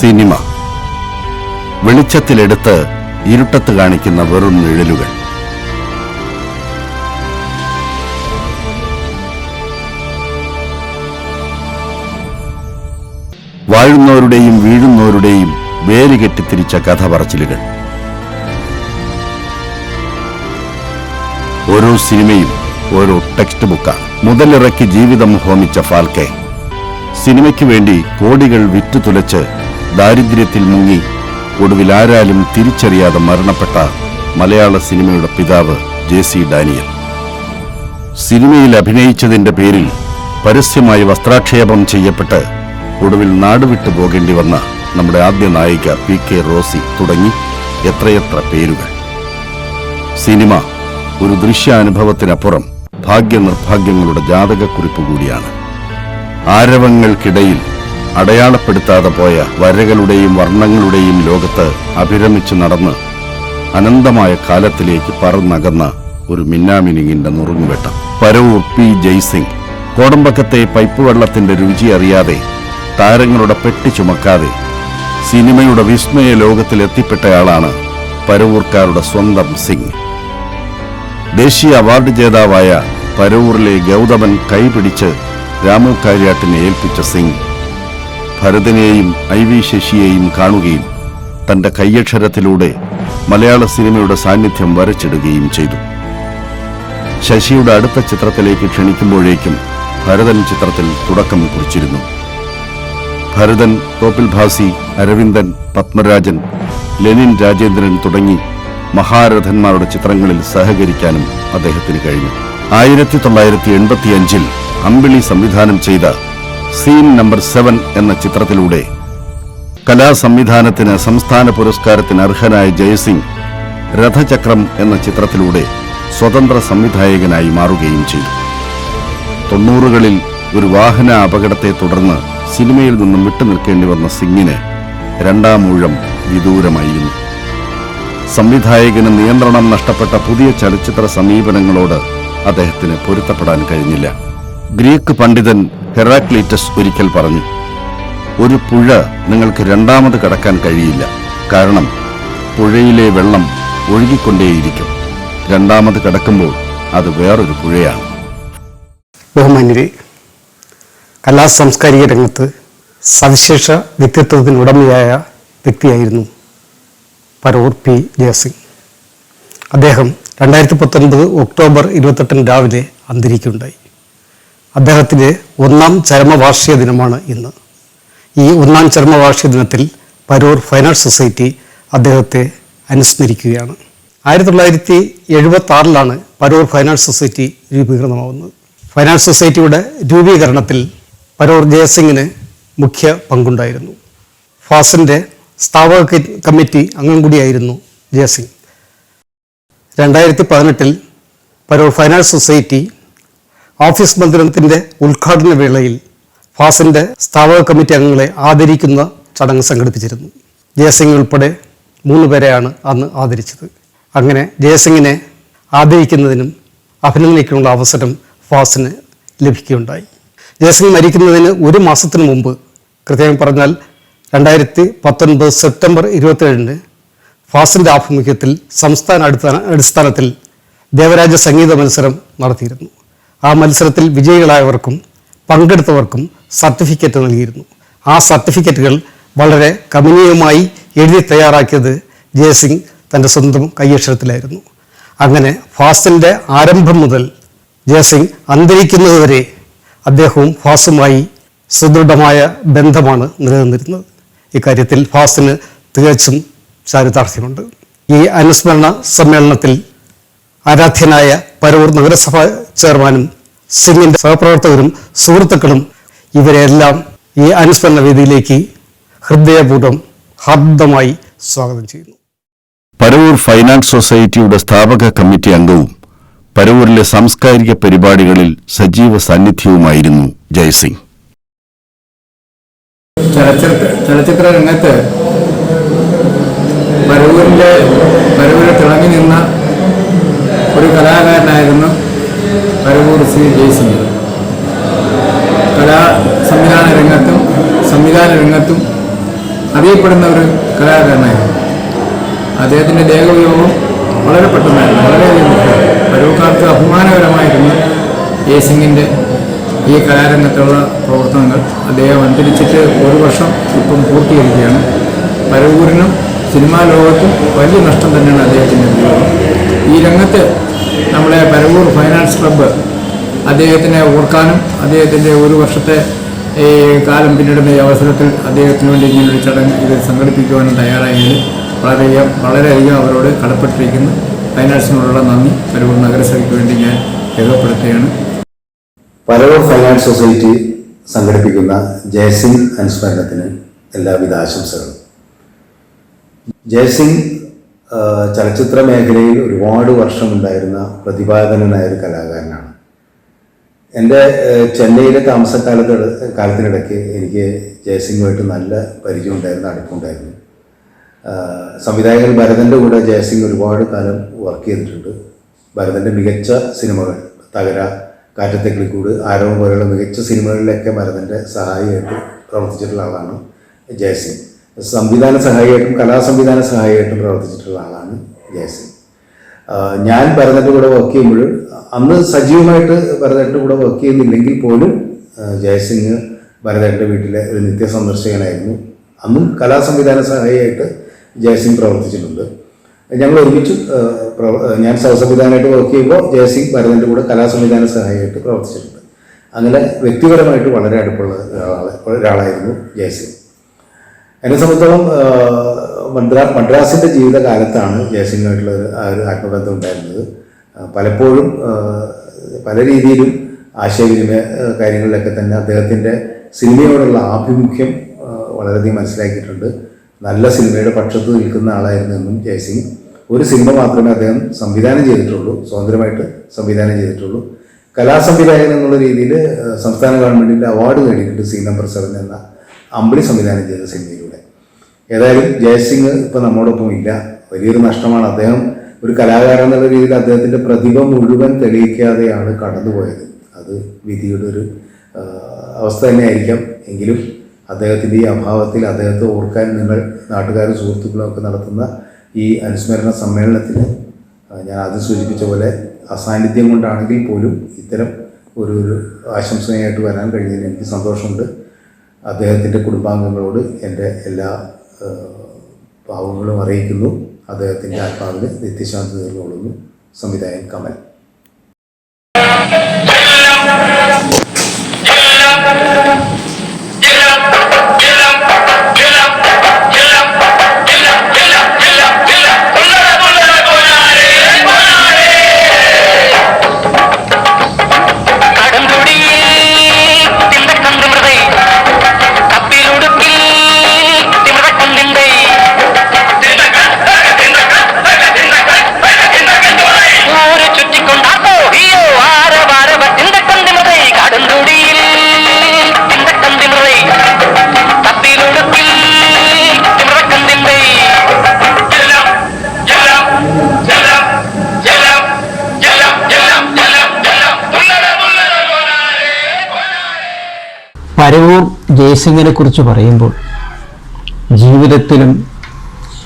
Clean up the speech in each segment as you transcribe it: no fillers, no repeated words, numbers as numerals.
Cinema വെളിച്ചത്തിലെടുത്ത് ഇരുട്ടത്ത് കാണിക്കുന്ന വെറും നിഴലുകൾ. വാഴുന്നവരുടെയും വീഴുന്നവരുടെയും വേലി കെട്ടിത്തിരിച്ച കഥ പറച്ചിലുകൾ. ഓരോ സിനിമയും ഓരോ ടെക്സ്റ്റ് ബുക്കാണ്. മുതലിറക്കി ജീവിതം ഹോമിച്ച ഫാൽക്കെ സിനിമയ്ക്ക് വേണ്ടി കോടികൾ വിറ്റുതുലച്ച് ദാരിദ്ര്യത്തിൽ മുങ്ങി ഒടുവിൽ ആരാലും തിരിച്ചറിയാതെ മരണപ്പെട്ട മലയാള സിനിമയുടെ പിതാവ് ജെ.സി. ഡാനിയൽ. സിനിമയിൽ അഭിനയിച്ചതിന്റെ പേരിൽ പരസ്യമായി വസ്ത്രാക്ഷേപം ചെയ്യപ്പെട്ട് ഒടുവിൽ നാടുവിട്ടു പോകേണ്ടി വന്ന നമ്മുടെ ആദ്യ നായിക പി.കെ. റോസി തുടങ്ങി എത്രയെത്ര പേരുകൾ. സിനിമ ഒരു ദൃശ്യാനുഭവത്തിനപ്പുറം ഭാഗ്യനിർഭാഗ്യങ്ങളുടെ ജാതകക്കുറിപ്പ് കൂടിയാണ്. ആരവങ്ങൾക്കിടയിൽ അടയാളപ്പെടുത്താതെ പോയ വരകളുടെയും വർണ്ണങ്ങളുടെയും ലോകത്ത് അഭിരമിച്ചു നടന്ന് അനന്തമായ കാലത്തിലേക്ക് പറന്നകന്ന ഒരു മിന്നാമിനിങ്ങിന്റെ നുറുങ്ങുവെട്ടം. പരവൂർ പി. ജയ്സിംഗ്. കോടമ്പക്കത്തെ പൈപ്പ് വെള്ളത്തിന്റെ രുചി അറിയാതെ, താരങ്ങളുടെ പെട്ടി ചുമക്കാതെ സിനിമയുടെ വിസ്മയ ലോകത്തിൽ എത്തിപ്പെട്ടയാളാണ് പരവൂർക്കാരുടെ സ്വന്തം സിംഗ്. ദേശീയ അവാർഡ് ജേതാവായ പരവൂരിലെ ഗൗതമൻ കൈപിടിച്ച് രാമു കാര്യാട്ടിനെ ഏൽപ്പിച്ച സിംഗ് ഭരതനെയും IV ശശിയെയും കാണുകയും തന്റെ കയ്യക്ഷരത്തിലൂടെ മലയാള സിനിമയുടെ സാന്നിധ്യം വരച്ചിടുകയും ചെയ്തു. ശശിയുടെ അടുത്ത ചിത്രത്തിലേക്ക് ക്ഷണിക്കുമ്പോഴേക്കും ഭരതൻ ചിത്രത്തിൽ തുടക്കം കുറിച്ചിരുന്നു. ഭരതൻ, തോപ്പിൽ ഭാസി, അരവിന്ദൻ, പത്മരാജൻ, ലെനിൻ രാജേന്ദ്രൻ തുടങ്ങി മഹാരഥന്മാരുടെ ചിത്രങ്ങളിൽ സഹകരിക്കാനും അദ്ദേഹത്തിന് കഴിഞ്ഞു. 1985 അമ്പിളി സംവിധാനം ചെയ്ത സീൻ നമ്പർ 7 എന്ന ചിത്രത്തിലൂടെ കലാസംവിധാനത്തിന് സംസ്ഥാന പുരസ്കാരത്തിന് അർഹനായ ജയസിംഗ് രഥചക്രം എന്ന ചിത്രത്തിലൂടെ സ്വതന്ത്ര സംവിധായകനായി മാറുകയും ചെയ്തു. 90കളിൽ ഒരു വാഹന അപകടത്തെ തുടർന്ന് സിനിമയിൽ നിന്നും വിട്ടുനിൽക്കേണ്ടി വന്ന സിംഗിന് രണ്ടാം ഊഴം വിദൂരമായിരുന്നു. സംവിധായകന് നിയന്ത്രണം നഷ്ടപ്പെട്ട പുതിയ ചലച്ചിത്ര സമീപനങ്ങളോട് അദ്ദേഹത്തിന് പൊരുത്തപ്പെടാൻ കഴിഞ്ഞില്ല. ഗ്രീക്ക് പണ്ഡിതൻ ഹെറാക്ലീറ്റസ് ഒരിക്കൽ പറഞ്ഞു, ഒരു പുഴ നിങ്ങൾക്ക് രണ്ടാമത് കടക്കാൻ കഴിയില്ല. കാരണം പുഴയിലെ വെള്ളം ഒഴുകിക്കൊണ്ടേയിരിക്കും. രണ്ടാമത് കടക്കുമ്പോൾ അത് വേറൊരു പുഴയാണ്. ബഹുമാന്യരെ, കലാസാംസ്കാരിക രംഗത്ത് സവിശേഷ വ്യക്തിത്വത്തിനുടമയായ വ്യക്തിയായിരുന്നു പരവൂർ പി. ജയസിംഗ്. അദ്ദേഹം 2019 ഒക്ടോബർ 28 രാവിലെ അന്തരിക്കുകയുണ്ടായി. അദ്ദേഹത്തിൻ്റെ 1ാം ചരമവാർഷിക ദിനമാണ് ഇന്ന്. ഈ 1ാം ചരമവാർഷിക ദിനത്തിൽ പരവൂർ ഫൈൻ ആർട്സ് സൊസൈറ്റി അദ്ദേഹത്തെ അനുസ്മരിക്കുകയാണ്. 1976 പരവൂർ ഫൈൻ ആർട്സ് സൊസൈറ്റി രൂപീകൃതമാവുന്നത്. ഫൈൻ ആർട്സ് സൊസൈറ്റിയുടെ രൂപീകരണത്തിൽ പരവൂർ ജയസിംഗിന് മുഖ്യ പങ്കുണ്ടായിരുന്നു. ഫാസിൻ്റെ സ്ഥാപക കമ്മിറ്റി അംഗം കൂടിയായിരുന്നു Jayasingh. 2018 Paravur fine arts society office മന്ദിരത്തിൻ്റെ ഉദ്ഘാടന വേളയിൽ ഫാസിൻ്റെ സ്ഥാപക കമ്മിറ്റി അംഗങ്ങളെ ആദരിക്കുന്ന ചടങ്ങ് സംഘടിപ്പിച്ചിരുന്നു. ജയസിംഗ് ഉൾപ്പെടെ 3 പേരെയാണ് അന്ന് ആദരിച്ചത്. അങ്ങനെ ജയസിംഗിനെ ആദരിക്കുന്നതിനും അഭിനന്ദിക്കാനുള്ള അവസരം ഫാസിന് ലഭിക്കുകയുണ്ടായി. ജയസിംഗ് മരിക്കുന്നതിന് 1 മാസത്തിന് മുമ്പ്, കൃത്യമായി പറഞ്ഞാൽ 2019 സെപ്റ്റംബർ 27 ഫാസിൻ്റെ ആഭിമുഖ്യത്തിൽ സംസ്ഥാന അടിസ്ഥാനത്തിൽ ദേവരാജ സംഗീത മത്സരം നടത്തിയിരുന്നു. ആ മത്സരത്തിൽ വിജയികളായവർക്കും പങ്കെടുത്തവർക്കും സർട്ടിഫിക്കറ്റ് നൽകിയിരുന്നു. ആ സർട്ടിഫിക്കറ്റുകൾ വളരെ കമനീയമായി എഴുതി തയ്യാറാക്കിയത് ജയസിംഗ് തൻ്റെ സ്വന്തം കയ്യക്ഷരത്തിലായിരുന്നു. അങ്ങനെ ഫാസിൻ്റെ ആരംഭം മുതൽ ജയസിംഗ് അന്തരിക്കുന്നതുവരെ അദ്ദേഹവും ഫാസുമായി സുദൃഢമായ ബന്ധമാണ് നിലനിന്നിരുന്നത്. ഇക്കാര്യത്തിൽ ഫാസിന് തികച്ചും ചാരിതാർത്ഥ്യമുണ്ട്. ഈ അനുസ്മരണ സമ്മേളനത്തിൽ ആരാധ്യനായ പരവൂർ നഗരസഭാ ചെയർമാനും സിംഗിൻ്റെ സഹപ്രവർത്തകരും സുഹൃത്തുക്കളും ഇവരെല്ലാം ഈ അനുസ്മരണ വേദിയിലേക്ക് ഹൃദയപൂർവ്വം ഹാർദമായി സ്വാഗതം ചെയ്യുന്നു. പരവൂർ ഫൈൻ ആർട്സ് സൊസൈറ്റിയുടെ സ്ഥാപക കമ്മിറ്റി അംഗവും പരവൂരിലെ സാംസ്കാരിക പരിപാടികളിൽ സജീവ സാന്നിധ്യവുമായിരുന്നു ജയസിംഗ്. ചലച്ചിത്ര രംഗത്ത് പരവൂരിൽ തിളങ്ങി നിന്ന ഒരു കലാകാരനായിരുന്നു പരവൂർ ശ്രീ ജയസിംഗ്. സംവിധാന രംഗത്തും അറിയപ്പെടുന്ന ഒരു കലാകാരനായിരുന്നു. അദ്ദേഹത്തിൻ്റെ ദേഹവിയോഗം വളരെ പെട്ടെന്നായിരുന്നു, വളരെയധികം പെട്ടെന്ന്. പരൂക്കാർക്ക് അഭിമാനകരമായിരുന്നു ജയസിംഗിൻ്റെ ഈ കലാരംഗത്തുള്ള പ്രവർത്തനങ്ങൾ. അദ്ദേഹം അന്തരിച്ചിട്ട് 1 വർഷം ഇപ്പം പൂർത്തീകരിക്കുകയാണ്. പരവൂരിനും സിനിമാ ലോകത്തും വലിയ നഷ്ടം തന്നെയാണ് അദ്ദേഹത്തിൻ്റെ വിയോഗം. ഈ രംഗത്ത് നമ്മുടെ പരവൂർ ഫൈനാൻസ് ക്ലബ്ബ് അദ്ദേഹത്തിനെ ഓർക്കാനും അദ്ദേഹത്തിൻ്റെ 1 വർഷത്തെ ഈ കാലം പിന്നിടുന്ന ഈ അവസരത്തിൽ അദ്ദേഹത്തിന് വേണ്ടി ഇങ്ങനൊരു ചടങ്ങ് ഇത് സംഘടിപ്പിക്കുവാനും തയ്യാറായതിൽ വളരെയധികം അവരോട് കടപ്പെട്ടിരിക്കുന്നു. ഫൈനാൻസിനോടുള്ള നന്ദി പരവൂർ നഗരസഭയ്ക്ക് വേണ്ടി ഞാൻ രേഖപ്പെടുത്തുകയാണ്. പരവൂർ ഫൈനാൻസ് സൊസൈറ്റി സംഘടിപ്പിക്കുന്ന ജയസിംഗ് അനുസ്മരണത്തിന് എല്ലാവിധ ആശംസകളും. ജയസിംഗ് ചലച്ചിത്ര മേഖലയിൽ ഒരുപാട് വർഷമുണ്ടായിരുന്ന പ്രതിഭാധനനായ ഒരു കലാകാരനാണ്. എൻ്റെ ചെന്നൈയിലെ കാലത്തിനിടയ്ക്ക് എനിക്ക് ജയസിംഗുമായിട്ട് നല്ല പരിചയമുണ്ടായിരുന്നു, അടുപ്പുണ്ടായിരുന്നു. സംവിധായകൻ ഭരതൻ്റെ കൂടെ ജയസിംഗ് ഒരുപാട് കാലം വർക്ക് ചെയ്തിട്ടുണ്ട്. ഭരതൻ്റെ മികച്ച സിനിമകൾ തകര, കാറ്റത്തെ കിളിക്കൂട്, ആരവം പോലെയുള്ള മികച്ച സിനിമകളിലൊക്കെ ഭരതൻ്റെ സഹായിയായിട്ട് പ്രവർത്തിച്ചിട്ടുള്ള ആളാണ് ജയസിംഗ്. സംവിധാന സഹായിയായിട്ടും കലാസംവിധാന സഹായിയായിട്ടും പ്രവർത്തിച്ചിട്ടുള്ള ആളാണ് ജയസിംഗ്. ഞാൻ ഭരതൻ്റെ കൂടെ വർക്ക് ചെയ്യുമ്പോൾ അന്ന് സജീവമായിട്ട് ഭരതൻ്റെ കൂടെ വർക്ക് ചെയ്യുന്നില്ലെങ്കിൽ പോലും ജയസിംഗ് ഭരതൻ്റെ വീട്ടിലെ ഒരു നിത്യസന്ദർശകനായിരുന്നു. അന്നും കലാസംവിധാന സഹായിയായിട്ട് ജയസിംഗ് പ്രവർത്തിച്ചിട്ടുണ്ട്. ഞങ്ങൾ ഒരുമിച്ച് ഞാൻ സഹസംവിധാനമായിട്ട് വർക്ക് ചെയ്യുമ്പോൾ ജയസിംഗ് ഭരതൻ്റെ കൂടെ കലാസംവിധാന സഹായിയായിട്ട് പ്രവർത്തിച്ചിട്ടുണ്ട്. അങ്ങനെ വ്യക്തിപരമായിട്ട് വളരെ അടുപ്പുള്ള ഒരാളായിരുന്നു ജയസിംഗ്. എന്നെ സംബന്ധിച്ചോളം മദ്രാസിൻ്റെ ജീവിതകാലത്താണ് ജയസിംഗുമായിട്ടുള്ള ഒരു ആത്മബന്ധം ഉണ്ടായിരുന്നത്. പലപ്പോഴും പല രീതിയിലും ആശയവിനിമയ കാര്യങ്ങളിലൊക്കെ തന്നെ അദ്ദേഹത്തിൻ്റെ സിനിമയോടുള്ള ആഭിമുഖ്യം വളരെയധികം മനസ്സിലാക്കിയിട്ടുണ്ട്. നല്ല സിനിമയുടെ പക്ഷത്ത് നിൽക്കുന്ന ആളായിരുന്നെന്നും ജയസിംഗ്. ഒരു സിനിമ മാത്രമേ അദ്ദേഹം സംവിധാനം ചെയ്തിട്ടുള്ളൂ, സ്വതന്ത്രമായിട്ട് സംവിധാനം ചെയ്തിട്ടുള്ളൂ. കലാസംവിധായകൻ എന്നുള്ള രീതിയിൽ സംസ്ഥാന ഗവൺമെൻറ്റിൻ്റെ അവാർഡ് നേടിയിട്ടുണ്ട് സീൻ നമ്പർ 7 എന്ന അമ്പിളി സംവിധാനം ചെയ്ത സിനിമയിലൂടെ. ഏതായാലും ജയസിംഗ് ഇപ്പോൾ നമ്മോടൊപ്പം ഇല്ല, വലിയൊരു നഷ്ടമാണ്. അദ്ദേഹം ഒരു കലാകാരൻ എന്നുള്ള രീതിയിൽ അദ്ദേഹത്തിൻ്റെ പ്രതിഭ മുഴുവൻ തെളിയിക്കാതെയാണ് കടന്നുപോയത്. അത് വിധിയുടെ ഒരു അവസ്ഥ തന്നെയായിരിക്കാം. എങ്കിലും അദ്ദേഹത്തിൻ്റെ ഈ അഭാവത്തിൽ അദ്ദേഹത്തെ ഓർക്കാൻ നിങ്ങൾ നാട്ടുകാരും സുഹൃത്തുക്കളും ഒക്കെ നടത്തുന്ന ഈ അനുസ്മരണ സമ്മേളനത്തിന് ഞാൻ ആദ്യം സൂചിപ്പിച്ച പോലെ അസാന്നിധ്യം കൊണ്ടാണെങ്കിൽ പോലും ഇത്തരം ഒരു ആശംസയായിട്ട് വരാൻ കഴിഞ്ഞതിൽ എനിക്ക് സന്തോഷമുണ്ട്. അദ്ദേഹത്തിൻ്റെ കുടുംബാംഗങ്ങളോട് എൻ്റെ എല്ലാ ഭാവങ്ങളും അറിയിക്കുന്നു. അദ്ദേഹത്തിൻ്റെ ആത്മാവിന് നിത്യശാന്തി നേർന്നുകൊള്ളുന്നു. സംവിധായകൻ കമൽ. പരവൂർ ജയസിംഗിനെ കുറിച്ച് പറയുമ്പോൾ ജീവിതത്തിലും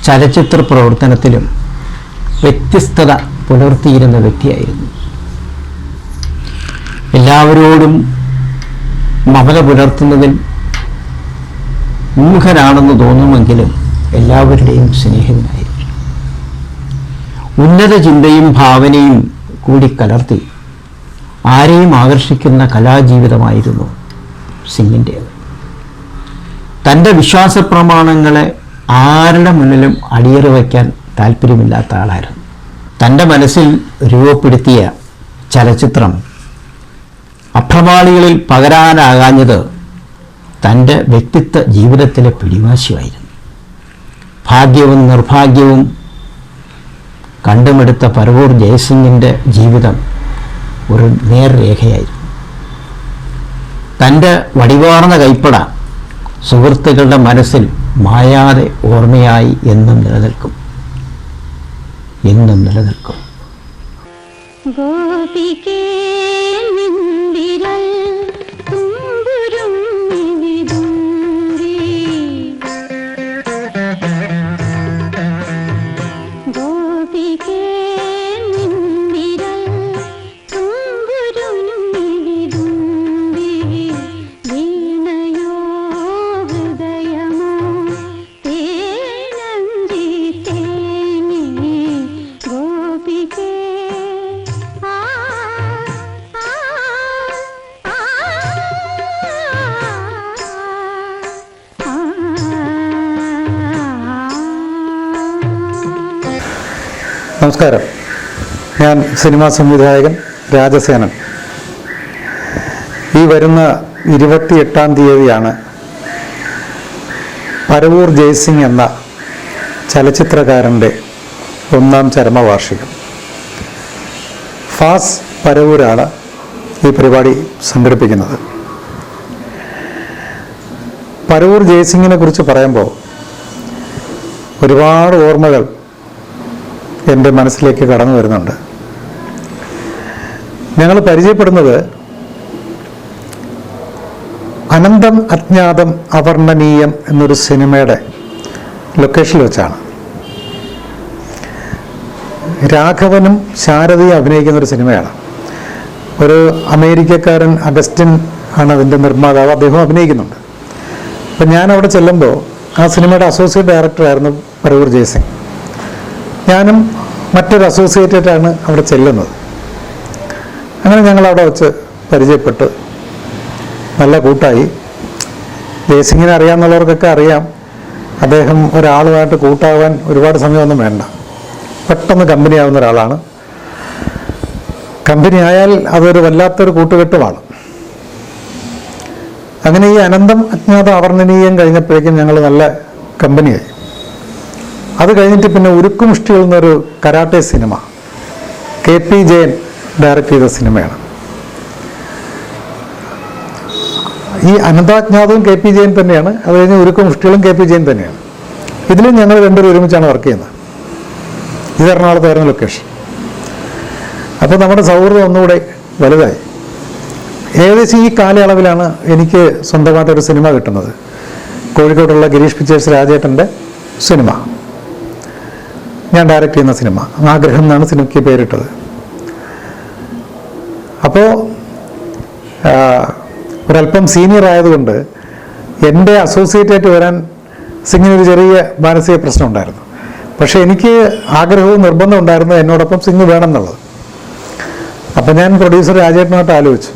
ചലച്ചിത്ര പ്രവർത്തനത്തിലും വ്യത്യസ്തത പുലർത്തിയിരുന്ന വ്യക്തിയായിരുന്നു. എല്ലാവരോടും മമത പുലർത്തുന്നതിൽ മൂഢനാണെന്ന് തോന്നുമെങ്കിലും എല്ലാവരുടെയും സ്നേഹിതനായിരുന്നു. ഉന്നത ചിന്തയും ഭാവനയും കൂടി കലർത്തി ആരെയും ആകർഷിക്കുന്ന കലാജീവിതമായിരുന്നു സിംഗിൻ്റേത്. തൻ്റെ വിശ്വാസ പ്രമാണങ്ങളെ ആരുടെ മുന്നിലും അടിയറ വയ്ക്കാൻ താല്പര്യമില്ലാത്ത ആളായിരുന്നു. തൻ്റെ മനസ്സിൽ രൂപപ്പെടുത്തിയ ചലച്ചിത്രം അപ്രമാണികളിൽ പകരാനാകാഞ്ഞത് തൻ്റെ വ്യക്തിത്വ ജീവിതത്തിലെ പിടിവാശിയായിരുന്നു. ഭാഗ്യവും നിർഭാഗ്യവും കണ്ടുമെടുത്ത പരവൂർ ജയസിംഗിൻ്റെ ജീവിതം ഒരു നേർരേഖയായിരുന്നു. തൻ്റെ വടിവാർന്ന കൈപ്പട സുഹൃത്തുക്കളുടെ മനസ്സിൽ മായാതെ ഓർമ്മയായി എന്നും നിലനിൽക്കും. ഗോപികേ നിന്ദിരൽ തുമ്പുരും നിവിതുമ്പി നമസ്കാരം. ഞാൻ സിനിമാ സംവിധായകൻ രാജസേനൻ. ഈ വരുന്ന 28-ാം തീയതിയാണ് പരവൂർ ജയസിംഗ് എന്ന ചലച്ചിത്രകാരൻ്റെ 1ാം ചരമവാർഷികം. ഫാസ് പരവൂരാണ് ഈ പരിപാടി സംഘടിപ്പിക്കുന്നത്. പരവൂർ ജയസിംഗിനെ കുറിച്ച് പറയുമ്പോൾ ഒരുപാട് ഓർമ്മകൾ എൻ്റെ മനസ്സിലേക്ക് കടന്നു വരുന്നുണ്ട്. ഞങ്ങൾ പരിചയപ്പെടുന്നത് അനന്തം അജ്ഞാതം അവർണ്ണനീയം എന്നൊരു സിനിമയുടെ ലൊക്കേഷനിൽ വെച്ചാണ്. രാഘവനും ശാരദയും അഭിനയിക്കുന്ന ഒരു സിനിമയാണ്. ഒരു അമേരിക്കക്കാരൻ അഗസ്റ്റിൻ ആണ് അതിൻ്റെ നിർമ്മാതാവ്. അദ്ദേഹം അഭിനയിക്കുന്നുണ്ട്. അപ്പം ഞാൻ അവിടെ ചെല്ലുമ്പോൾ ആ സിനിമയുടെ അസോസിയേറ്റ് ഡയറക്ടറായിരുന്നു പരവൂർ ജയസിംഗ്. ഞാനും മറ്റൊരു അസോസിയേറ്റായിട്ടാണ് അവിടെ ചെല്ലുന്നത്. അങ്ങനെ ഞങ്ങൾ അവിടെ വെച്ച് പരിചയപ്പെട്ട് നല്ല കൂട്ടായി. ജയസിംഗിനെ അറിയാമെന്നുള്ളവർക്കൊക്കെ അറിയാം, അദ്ദേഹം ഒരാളുമായിട്ട് കൂട്ടാവാൻ ഒരുപാട് സമയമൊന്നും വേണ്ട, പെട്ടെന്ന് കമ്പനി ആവുന്ന ഒരാളാണ്. കമ്പനി ആയാൽ അതൊരു വല്ലാത്തൊരു കൂട്ടുകെട്ടുമാണ്. അങ്ങനെ ഈ അനന്തം അജ്ഞാതം അവർണ്ണനീയം കഴിഞ്ഞപ്പോഴേക്കും ഞങ്ങൾ നല്ല കമ്പനിയായി. അത് കഴിഞ്ഞിട്ട് പിന്നെ ഉരുക്കുമുഷ്ടികൾ എന്നൊരു karate cinema KP Jayan direct ചെയ്ത സിനിമയാണ്. ഈ അനന്താജ്ഞാതവും KP ജയൻ തന്നെയാണ്. അത് കഴിഞ്ഞ് ഉരുക്കുമുഷ്ടികളും KP ജയൻ തന്നെയാണ്. ഇതിലും ഞങ്ങൾ രണ്ടുപേരും ഒരുമിച്ചാണ് വർക്ക് ചെയ്യുന്നത്. ഇത് എറണാകുളത്തായിരുന്നു ലൊക്കേഷൻ. അപ്പോൾ നമ്മുടെ സൗഹൃദം ഒന്നുകൂടെ വലുതായി. ഏകദേശം ഈ കാലയളവിലാണ് എനിക്ക് സ്വന്തമായിട്ടൊരു സിനിമ കിട്ടുന്നത്. കോഴിക്കോടുള്ള ഗിരീഷ് പിക്ചേഴ്സ് രാജേട്ടൻ്റെ സിനിമ, ഞാൻ ഡയറക്റ്റ് ചെയ്യുന്ന സിനിമ. ആഗ്രഹം എന്നാണ് സിനിമയ്ക്ക് പേരിട്ടത്. അപ്പോൾ ഒരല്പം സീനിയർ ആയതുകൊണ്ട് എൻ്റെ അസോസിയേറ്റായിട്ട് വരാൻ സിംഗിനൊരു ചെറിയ മാനസിക പ്രശ്നം ഉണ്ടായിരുന്നു. പക്ഷേ എനിക്ക് ആഗ്രഹവും നിർബന്ധം ഉണ്ടായിരുന്നു എന്നോടൊപ്പം സിംഗ് വേണമെന്നുള്ളത്. അപ്പോൾ ഞാൻ പ്രൊഡ്യൂസർ രാജേട്ടനുമായിട്ട് ആലോചിച്ചു.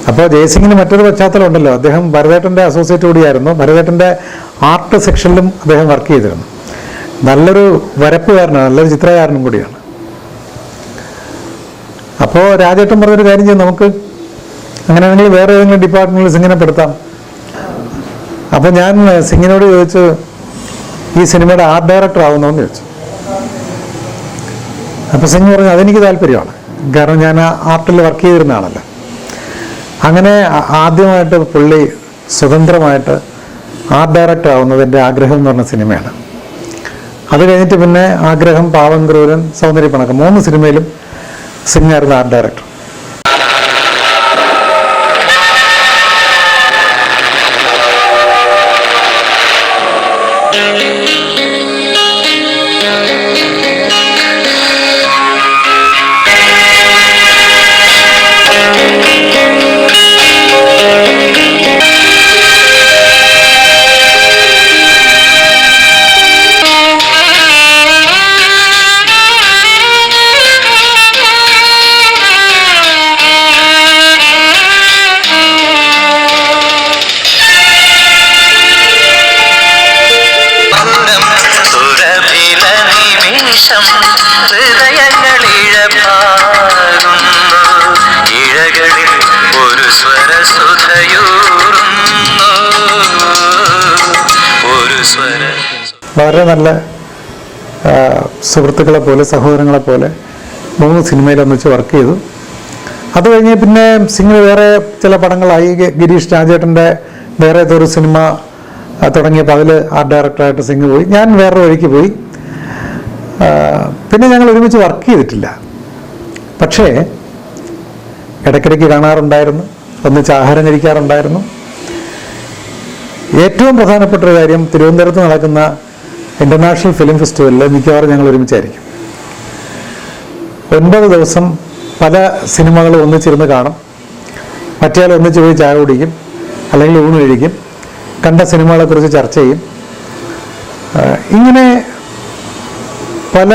അപ്പോൾ ജയസിംഗിന് മറ്റൊരു പശ്ചാത്തലം ഉണ്ടല്ലോ, അദ്ദേഹം ഭരതേട്ടൻ്റെ അസോസിയേറ്റ് കൂടിയായിരുന്നു. ഭരതേട്ടൻ്റെ ആർട്ട് സെക്ഷനിലും അദ്ദേഹം വർക്ക് ചെയ്തിരുന്നു. നല്ലൊരു വരപ്പുകാരനാണ്, നല്ലൊരു ചിത്രകാരനും കൂടിയാണ്. അപ്പോൾ രാജേട്ടൻ പറഞ്ഞൊരു കാര്യം ചെയ്യും, നമുക്ക് അങ്ങനെയാണെങ്കിൽ വേറെ ഏതെങ്കിലും ഡിപ്പാർട്ട്മെൻറ്റിൽ സിംഗിനെ പെടുത്താം. അപ്പോൾ ഞാൻ സിംഗിനോട് ചോദിച്ചു, ഈ സിനിമയുടെ ആർട്ട് ഡയറക്ടർ ആവുന്നോന്ന് ചോദിച്ചു. അപ്പോൾ സിംഗ് പറഞ്ഞു അതെനിക്ക് താല്പര്യമാണ്, കാരണം ഞാൻ ആ ആർട്ടിൽ വർക്ക് ചെയ്തിരുന്നതാണല്ലോ. അങ്ങനെ ആദ്യമായിട്ട് പുള്ളി സ്വതന്ത്രമായിട്ട് ആർട്ട് ഡയറക്ടർ ആവുന്നത് എൻ്റെ ആഗ്രഹം എന്ന് പറഞ്ഞ സിനിമയാണ്. അത് കഴിഞ്ഞിട്ട് പിന്നെ ആഗ്രഹം, പാവം ക്രൂരൻ, സൗന്ദര്യപ്പണക്കം 3 സിനിമയിലും സിംഗ് ആയിരുന്നു ആർട്ട് ഡയറക്ടർ. വളരെ നല്ല സുഹൃത്തുക്കളെ പോലെ, സഹോദരങ്ങളെ പോലെ 3 സിനിമയിൽ ഒന്നിച്ച് വർക്ക് ചെയ്തു. അത് കഴിഞ്ഞ് പിന്നെ സിംഗ് വേറെ ചില പടങ്ങളായി. ഗിരീഷ് രാജേട്ടൻ്റെ വേറെ ഒരു സിനിമ തുടങ്ങിയപ്പോൾ അതിൽ ആർട്ട് ഡയറക്ടറായിട്ട് സിംഗ് പോയി. ഞാൻ വേറൊരു വഴിക്ക് പോയി. പിന്നെ ഞങ്ങൾ ഒരുമിച്ച് വർക്ക് ചെയ്തിട്ടില്ല. പക്ഷേ ഇടയ്ക്കിടയ്ക്ക് കാണാറുണ്ടായിരുന്നു, ഒന്നിച്ച് ആഹാരം കഴിക്കാറുണ്ടായിരുന്നു. ഏറ്റവും പ്രധാനപ്പെട്ട ഒരു കാര്യം, തിരുവനന്തപുരത്ത് നടക്കുന്ന ഇൻ്റർനാഷണൽ ഫിലിം ഫെസ്റ്റിവലിൽ മിക്കവാറും ഞങ്ങൾ ഒരുമിച്ചായിരിക്കും. 9 ദിവസം പല സിനിമകളും ഒന്നിച്ചിരുന്ന് കാണും. മറ്റേ ഒന്നിച്ച് പോയി ചായ കുടിക്കും, അല്ലെങ്കിൽ ഊണ് കഴിക്കും, കണ്ട സിനിമകളെക്കുറിച്ച് ചർച്ച ചെയ്യും. ഇങ്ങനെ പല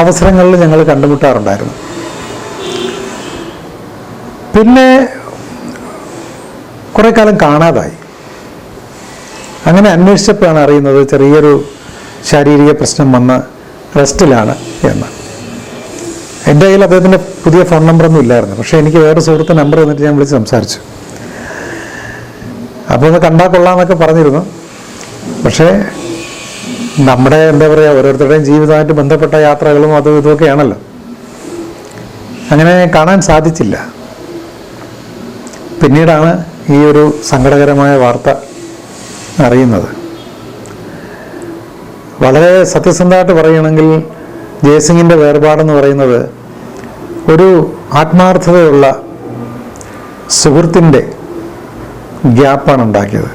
അവസരങ്ങളിൽ ഞങ്ങൾ കണ്ടുമുട്ടാറുണ്ടായിരുന്നു. പിന്നെ കുറേ കാലം കാണാതായി. അങ്ങനെ അന്വേഷിച്ചപ്പോഴാണ് അറിയുന്നത് ചെറിയൊരു ശാരീരിക പ്രശ്നം വന്ന് റെസ്റ്റിലാണ് എന്ന്. എൻ്റെ കയ്യിൽ അദ്ദേഹത്തിൻ്റെ പുതിയ ഫോൺ നമ്പറൊന്നും ഇല്ലായിരുന്നു. പക്ഷേ എനിക്ക് വേറെ സുഹൃത്ത് നമ്പർ തന്നിട്ട് ഞാൻ വിളിച്ച് സംസാരിച്ചു. അപ്പോൾ ഒന്ന് കണ്ടാൽ കൊള്ളാമെന്നൊക്കെ പറഞ്ഞിരുന്നു. പക്ഷേ നമ്മുടെ എന്താ പറയുക, ഓരോരുത്തരുടെയും ജീവിതമായിട്ട് ബന്ധപ്പെട്ട യാത്രകളും അതും ഇതുമൊക്കെയാണല്ലോ. അങ്ങനെ കാണാൻ സാധിച്ചില്ല. പിന്നീടാണ് ഈ ഒരു സങ്കടകരമായ വാർത്ത അറിയുന്നത്. വളരെ സത്യസന്ധമായിട്ട് പറയുകയാണെങ്കിൽ ജയസിംഗിൻ്റെ വേർപാടെന്ന് പറയുന്നത് ഒരു ആത്മാർത്ഥതയുള്ള സുഹൃത്തിൻ്റെ ഗ്യാപ്പാണ് ഉണ്ടാക്കിയത്.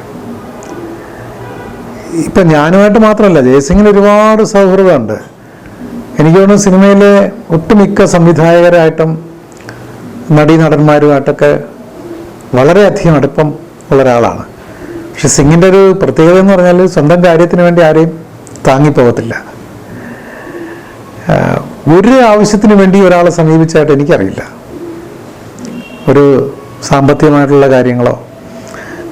ഇപ്പം ഞാനുമായിട്ട് മാത്രമല്ല, ജയസിംഗിന് ഒരുപാട് സൗഹൃദമുണ്ട്. എനിക്ക് തോന്നുന്നു സിനിമയിലെ ഒട്ടുമിക്ക സംവിധായകരായിട്ടും നടീനടന്മാരുമായിട്ടൊക്കെ വളരെയധികം അടുപ്പം ഉള്ള ഒരാളാണ്. പക്ഷെ സിംഗിൻ്റെ ഒരു പ്രത്യേകത എന്ന് പറഞ്ഞാൽ സ്വന്തം കാര്യത്തിന് വേണ്ടി ആരെയും താങ്ങിപ്പോകത്തില്ല. ഒരു ആവശ്യത്തിന് വേണ്ടി ഒരാളെ സമീപിച്ചായിട്ട് എനിക്കറിയില്ല. ഒരു സാമ്പത്തികമായിട്ടുള്ള കാര്യങ്ങളോ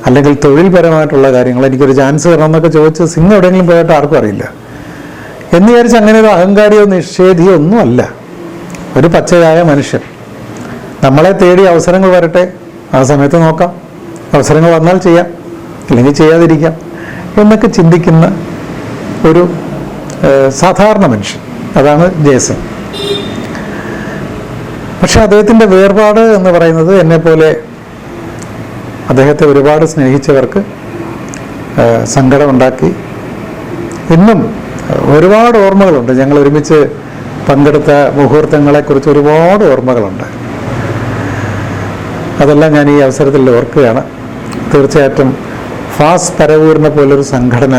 അല്ലെങ്കിൽ തൊഴിൽപരമായിട്ടുള്ള കാര്യങ്ങളോ എനിക്കൊരു ചാൻസ് തരണം എന്നൊക്കെ ചോദിച്ച് സിംഗ് എവിടെയെങ്കിലും പോയിട്ട് ആർക്കും അറിയില്ല. എന്ന് വിചാരിച്ച് അങ്ങനെ ഒരു അഹങ്കാരിയോ നിഷേധിയോ ഒന്നുമല്ല. ഒരു പച്ചയായ മനുഷ്യൻ. നമ്മളെ തേടി അവസരങ്ങൾ വരട്ടെ, ആ സമയത്ത് നോക്കാം, അവസരങ്ങൾ വന്നാൽ ചെയ്യാം, അല്ലെങ്കിൽ ചെയ്യാതിരിക്കാം എന്നൊക്കെ ചിന്തിക്കുന്ന ഒരു സാധാരണ മനുഷ്യൻ. അതാണ് ജയസിംഗ്. പക്ഷെ അദ്ദേഹത്തിൻ്റെ വേർപാട് എന്ന് പറയുന്നത് എന്നെപ്പോലെ അദ്ദേഹത്തെ ഒരുപാട് സ്നേഹിച്ചവർക്ക് സങ്കടമുണ്ടാക്കി. ഇന്നും ഒരുപാട് ഓർമ്മകളുണ്ട്. ഞങ്ങൾ ഒരുമിച്ച് പങ്കെടുത്ത മുഹൂർത്തങ്ങളെക്കുറിച്ച് ഒരുപാട് ഓർമ്മകളുണ്ട്. അതെല്ലാം ഞാൻ ഈ അവസരത്തിൽ ഓർക്കുകയാണ്. തീർച്ചയായിട്ടും ഫാസ് പരവൂരിനെ പോലൊരു സംഘടന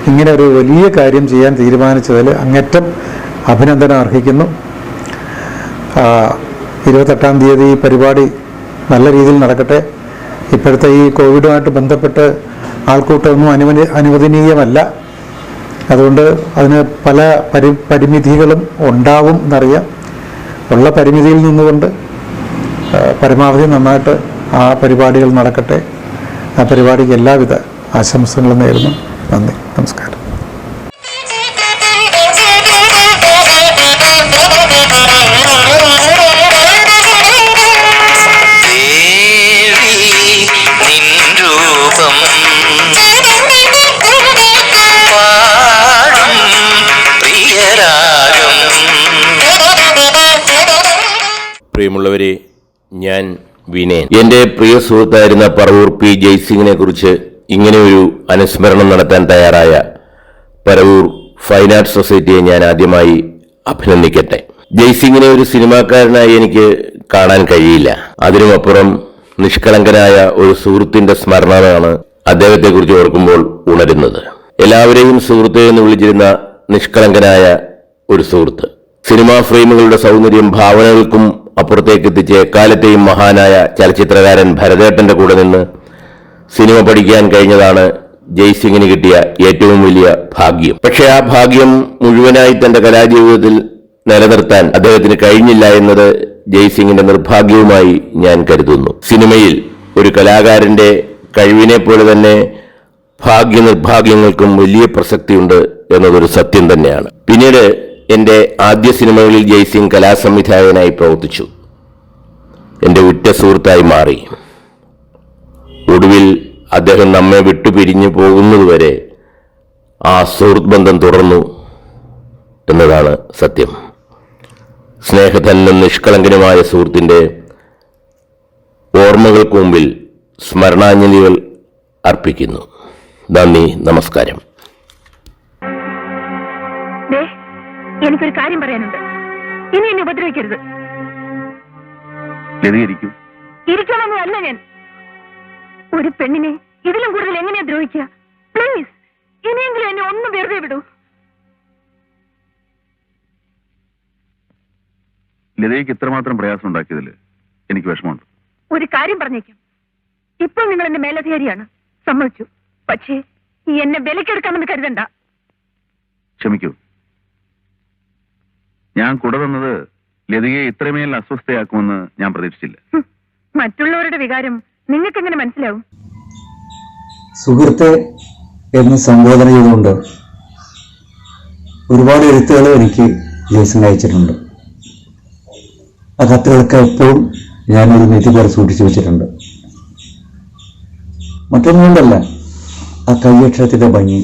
ഇങ്ങനെ ഒരു വലിയ കാര്യം ചെയ്യാൻ തീരുമാനിച്ചതിൽ അങ്ങേറ്റം അഭിനന്ദനം അർഹിക്കുന്നു. 28-ാം തീയതി ഈ പരിപാടി നല്ല രീതിയിൽ നടക്കട്ടെ. ഇപ്പോഴത്തെ ഈ കോവിഡുമായിട്ട് ബന്ധപ്പെട്ട് ആൾക്കൂട്ടമൊന്നും അനുവദനീയമല്ല. അതുകൊണ്ട് അതിന് പല പരിമിതികളും ഉണ്ടാവും എന്നറിയാം. ഉള്ള പരിമിതിയിൽ നിന്നുകൊണ്ട് പരമാവധി നന്നായിട്ട് ആ പരിപാടികൾ നടക്കട്ടെ. ആ പരിപാടിക്ക് എല്ലാവിധ ആശംസകളും നേരുന്നു. നന്ദി, നമസ്കാരം. പ്രിയമുള്ളവരെ, ഞാൻ വിനയൻ. എൻ്റെ പ്രിയ സുഹൃത്തായിരുന്ന പറവൂർ പി ജയ്സിംഗിനെ കുറിച്ച് ഇങ്ങനെ ഒരു അനുസ്മരണം നടത്താൻ തയ്യാറായ പറവൂർ ഫൈൻ ആർട്സ് സൊസൈറ്റിയെ ഞാൻ ആദ്യമായി അഭിനന്ദിക്കട്ടെ. ജയ്സിംഗിനെ ഒരു സിനിമാക്കാരനായി എനിക്ക് കാണാൻ കഴിയില്ല. അതിനുമപ്പുറം നിഷ്കളങ്കനായ ഒരു സുഹൃത്തിന്റെ സ്മരണമാണ് അദ്ദേഹത്തെക്കുറിച്ച് ഓർക്കുമ്പോൾ ഉണരുന്നത്. എല്ലാവരെയും സുഹൃത്തെ എന്ന് വിളിച്ചിരുന്ന നിഷ്കളങ്കനായ ഒരു സുഹൃത്ത്. സിനിമാ ഫ്രെയിമുകളുടെ സൗന്ദര്യം ഭാവനകൾക്കും അപ്പുറത്തേക്ക് എത്തിച്ച് എക്കാലത്തെയും മഹാനായ ചലച്ചിത്രകാരൻ ഭരതേട്ടന്റെ കൂടെ നിന്ന് സിനിമ പഠിക്കാൻ കഴിഞ്ഞതാണ് ജയ്സിംഗിന് കിട്ടിയ ഏറ്റവും വലിയ ഭാഗ്യം. പക്ഷെ ആ ഭാഗ്യം മുഴുവനായി തന്റെ കലാജീവിതത്തിൽ നിലനിർത്താൻ അദ്ദേഹത്തിന് കഴിഞ്ഞില്ല എന്നത് ജയ്സിംഗിന്റെ നിർഭാഗ്യവുമായി ഞാൻ കരുതുന്നു. സിനിമയിൽ ഒരു കലാകാരന്റെ കഴിവിനെ പോലെ തന്നെ ഭാഗ്യനിർഭാഗ്യങ്ങൾക്കും വലിയ പ്രസക്തിയുണ്ട് എന്നതൊരു സത്യം തന്നെയാണ്. പിന്നീട് എൻ്റെ ആദ്യ സിനിമകളിൽ ജയ്സിംഗ് കലാസംവിധായകനായി പ്രവർത്തിച്ചു. എൻ്റെ ഉറ്റ സുഹൃത്തായി മാറി. ഒടുവിൽ അദ്ദേഹം നമ്മെ വിട്ടുപിരിഞ്ഞു പോകുന്നതുവരെ ആ സുഹൃത്ത് ബന്ധം തുടർന്നു എന്നതാണ് സത്യം. സ്നേഹധനും നിഷ്കളങ്കനുമായ സുഹൃത്തിൻ്റെ ഓർമ്മകൾക്ക് മുമ്പിൽ സ്മരണാഞ്ജലികൾ അർപ്പിക്കുന്നു. നന്ദി, നമസ്കാരം. എനിക്കൊരു കാര്യം പറയാനുണ്ട്. ഇനി എന്നെ ഉപദ്രവിക്കരുത്. ഇരിക്കണമെന്നും അല്ല ഞാൻ. ഒരു പെണ്ണിനെ ഇതിലും കൂടുതൽ എങ്ങനെയാ ദ്രോഹിക്കുക? പ്ലീസ്, ഇനിയെങ്കിലും എന്നെ ഒന്ന് വെറുതെ വിടൂ. ലതയ്ക്ക് ഇത്രമാത്രം പ്രയാസം ഉണ്ടാക്കിയതിൽ എനിക്ക് വിഷമമുണ്ട്. ഒരു കാര്യം പറഞ്ഞേക്കാം. ഇപ്പോൾ നിങ്ങൾ എന്റെ മേലധികാരിയാണ്, സമ്മതിച്ചു. പക്ഷേ എന്നെ വിലക്കെടുക്കാമെന്ന് കരുതണ്ട. ക്ഷമിക്കൂ. ഞാൻ കൂടെ തന്നത് ലതികയെ ഇത്രമേൽ അസ്വസ്ഥയാക്കുമെന്ന് ഞാൻ പ്രതീക്ഷിച്ചില്ല. മറ്റുള്ളവരുടെ വികാരം നിങ്ങൾക്ക് എങ്ങനെ മനസ്സിലാവും? സുഹൃത്തെ എന്ന് സംബോധന ചെയ്തുകൊണ്ട് ഒരുപാട് എഴുത്തുകൾ എനിക്ക് ജയ്സിംഗ് അയച്ചിട്ടുണ്ട്. ആ കത്തുകളൊക്കെ എപ്പോഴും ഞാനൊരു നിധി പോലെ സൂക്ഷിച്ചു വെച്ചിട്ടുണ്ട്. മറ്റൊന്നുകൊണ്ടല്ല, ആ കൈയക്ഷരത്തിന്റെ ഭംഗി,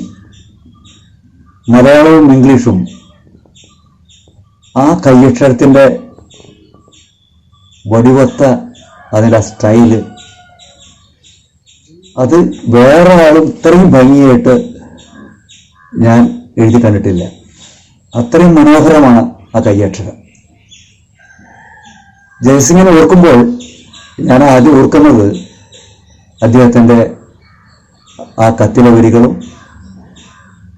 മലയാളവും ഇംഗ്ലീഷും, ആ കൈയക്ഷരത്തിന്റെ വടിവത്ത അതിൻ്റെ സ്റ്റൈല്, അത് വേറെ ആളും ഇത്രയും ഭംഗിയായിട്ട് ഞാൻ എഴുതി കണ്ടിട്ടില്ല. അത്രയും മനോഹരമാണ് ആ കൈയക്ഷരം. ജയസിംഗിനെ ഓർക്കുമ്പോൾ ഞാൻ ആദ്യം ഓർക്കുന്നത് അദ്ദേഹത്തിൻ്റെ ആ കത്തിലെ വരികളും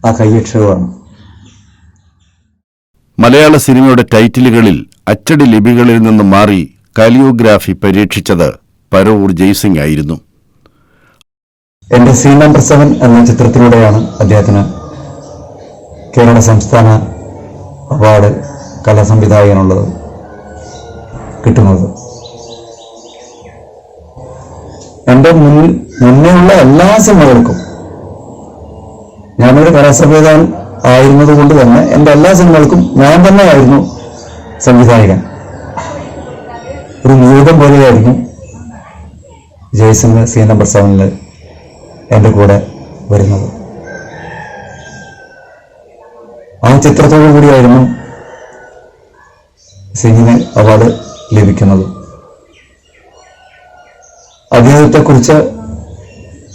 ആ കൈയക്ഷരവുമാണ്. മലയാള സിനിമയുടെ ടൈറ്റിലുകളിൽ അച്ചടി ലിപികളിൽ നിന്നും മാറി കാലിയോഗ്രാഫി പരീക്ഷിച്ചത് പരവൂർ ജയ്സിംഗ് ആയിരുന്നു. എൻ്റെ സീൻ നമ്പർ 7 എന്ന ചിത്രത്തിലൂടെയാണ് അദ്ദേഹത്തിന് കേരള സംസ്ഥാന അവാർഡ് കലാസംവിധായകനുള്ളത് കിട്ടുന്നത്. എൻ്റെ മുന്നേയുള്ള എല്ലാ സിനിമകൾക്കും ഞാനൊരു കലാസംവിധായകൻ ആയിരുന്നത് കൊണ്ട് തന്നെ എൻ്റെ എല്ലാ സിനിമകൾക്കും ഞാൻ തന്നെയായിരുന്നു സംവിധായകൻ. ഒരു നിയോഗം പോലെയായിരുന്നു ജയ്സിംഗ് സീൻ നമ്പർ 7 എൻ്റെ കൂടെ വരുന്നത്. ആ ചിത്രത്തോടു കൂടിയായിരുന്നു സിംഗിന് അവാർഡ് ലഭിക്കുന്നത്. അദ്ദേഹത്തെക്കുറിച്ച്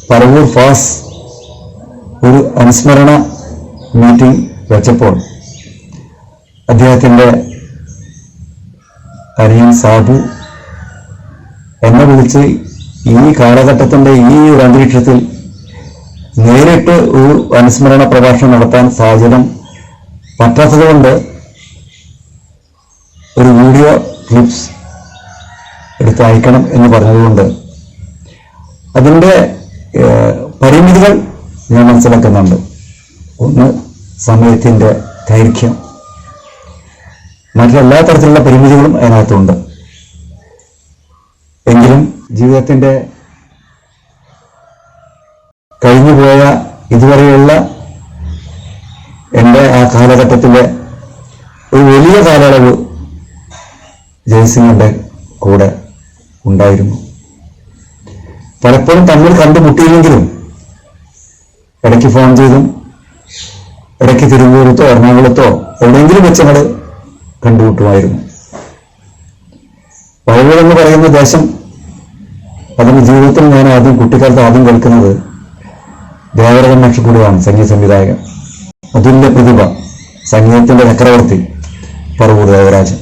പറവൂർ ഫാസ് ഒരു അനുസ്മരണ മീറ്റിംഗ് വെച്ചപ്പോൾ അദ്ദേഹത്തിൻ്റെ അനിയൻ സാബു എന്നെ വിളിച്ച് ഈ കാലഘട്ടത്തിൻ്റെ ഈ ഒരു അന്തരീക്ഷത്തിൽ നേരിട്ട് ഒരു അനുസ്മരണ പ്രഭാഷണം നടത്താൻ സാഹചര്യം പറ്റാത്തതുകൊണ്ട് ഒരു വീഡിയോ ക്ലിപ്സ് എടുത്ത് അയക്കണം എന്ന് പറഞ്ഞതുകൊണ്ട് അതിൻ്റെ പരിമിതികൾ ഞാൻ മനസ്സിലാക്കുന്നുണ്ട്. ഒന്ന്, സമയത്തിൻ്റെ ദൈർഘ്യം, മറ്റെല്ലാ തരത്തിലുള്ള പരിമിതികളും അതിനകത്തുണ്ട്. എങ്കിലും ജീവിതത്തിൻ്റെ കഴിഞ്ഞുപോയ ഇതുവരെയുള്ള എൻ്റെ ആ കാലഘട്ടത്തിലെ ഒരു വലിയ കാലയളവ് ജയസിംഗിൻ്റെ കൂടെ ഉണ്ടായിരുന്നു. പലപ്പോഴും തമ്മിൽ കണ്ടുമുട്ടിയില്ലെങ്കിലും ഇടയ്ക്ക് ഫോൺ ചെയ്തും ഇടയ്ക്ക് തിരുവനന്തപുരത്തോ എറണാകുളത്തോ എവിടെയെങ്കിലും വെച്ച് ഞങ്ങൾ കണ്ടുമുട്ടുമായിരുന്നു. പറവൂർ എന്ന് പറയുന്ന ദേശം, അതിൻ്റെ ജീവിതത്തിൽ ഞാൻ കുട്ടിക്കാലത്ത് ആദ്യം കേൾക്കുന്നത് ദേവരാജൻ മാഷ് കൂടിയാണ്, സംഗീത സംവിധായകൻ. അതുല്യ പ്രതിഭ, സംഗീതത്തിന്റെ ചക്രവർത്തി പറവൂർ ദേവരാജൻ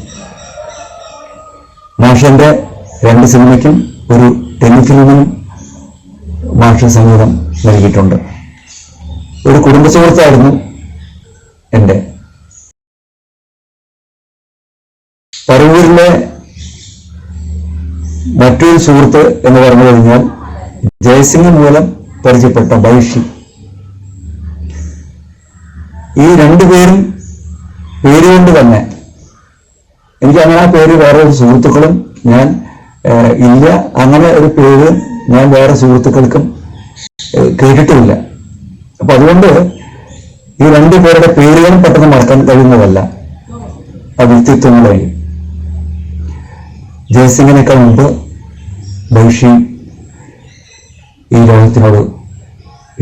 മാഷിന്റെ 2 സിനിമയ്ക്കും ഒരു ടെലിഫിലിമിനും മാഷ് സംഗീതം നൽകിയിട്ടുണ്ട്. ഒരു കുടുംബ സുഹൃത്തായിരുന്നു എൻ്റെ. പറവൂരിലെ മറ്റൊരു സുഹൃത്ത് എന്ന് പറഞ്ഞു കഴിഞ്ഞാൽ ജയസിംഗ് മൂലം പരിചയപ്പെട്ട ബൈഷി. ഈ 2 പേരും പേരുകൊണ്ട് തന്നെ എനിക്ക് അങ്ങനെ ആ പേര് വേറെ ഒരു സുഹൃത്തുക്കളും ഞാൻ ഇല്ല, അങ്ങനെ ഒരു പേര് ഞാൻ വേറെ സുഹൃത്തുക്കൾക്കും കേട്ടിട്ടുമില്ല. അപ്പൊ അതുകൊണ്ട് ഈ 2 പേരുടെ പേരുകളും പെട്ടെന്ന് മറക്കാൻ കഴിയുന്നതല്ല ആ വ്യക്തിത്വങ്ങളെയും. ജയസിംഗിനേക്കാൾ മുമ്പ് ബൈഷി ഈ ലോകത്തിനോട്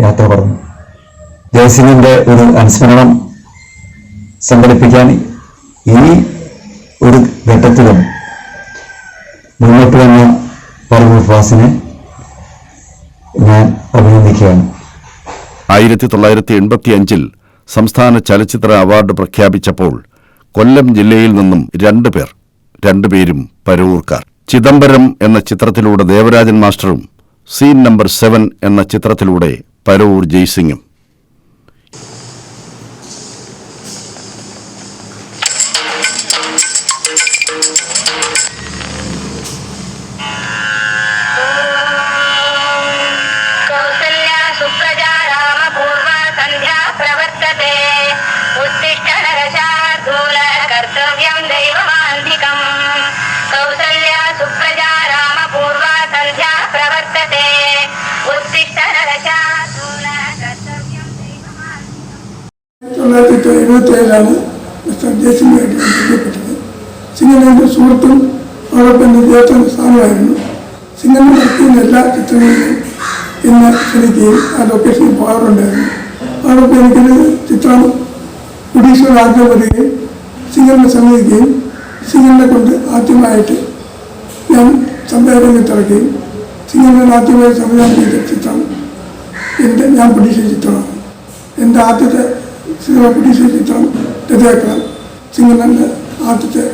യാത്ര പറഞ്ഞു. ജയസിംഗിന്റെ ഒരു അനുസ്മരണം സംഘടിപ്പിക്കാൻ ഈ ഒരു ഘട്ടത്തിലും മുന്നോട്ട് വന്ന പറവൂർ ഫാസിനെ ഞാൻ അഭിനന്ദിക്കുകയാണ്. 1985 സംസ്ഥാന ചലച്ചിത്ര അവാർഡ് പ്രഖ്യാപിച്ചപ്പോൾ കൊല്ലം ജില്ലയിൽ നിന്നും 2 പേർ, 2 പേരും പരവൂർക്കാർ. ചിദംബരം എന്ന ചിത്രത്തിലൂടെ ദേവരാജൻ മാസ്റ്ററും സീൻ നമ്പർ 7 എന്ന ചിത്രത്തിലൂടെ പരവൂർ ജയ്സിംഗും. മിസ്റ്റർ ജയസിംഗുമായിട്ട് ബന്ധപ്പെട്ടത്. സിംഗിൻ്റെ സുഹൃത്തും അതോടൊപ്പം എൻ്റെ ജ്യേഷ്ഠൻ്റെ സ്ഥാനമായിരുന്നു. സിംഗിൾ വർക്ക് ചെയ്യുന്ന എല്ലാ ചിത്രങ്ങളിലും എന്നെ ക്ഷണിക്കുകയും ആ ലൊക്കേഷനിൽ പോകാറുണ്ടായിരുന്നു. അതോടൊപ്പം എനിക്കൊരു ചിത്രം പ്രൊഡ്യൂസർ ആഗ്രഹം വരികയും സിംഗറിനെ സമീപിക്കുകയും സിംഗറിനെ കൊണ്ട് ആദ്യമായിട്ട് ഞാൻ സംവിധാനത്തിറക്കുകയും സിംഗറിനെ ആദ്യമായി സംവിധാനം ചെയ്ത ചിത്രം ഞാൻ പ്രൊഡ്യൂസ് ചെയ്ത ചിത്രമാണ്. എൻ്റെ ആദ്യത്തെ സിനിമ പ്രൊഡ്യൂസ് ചെയ്ത ചിത്രം രഥയാത്ര സിംഗറിൻ്റെ ആദ്യത്തെ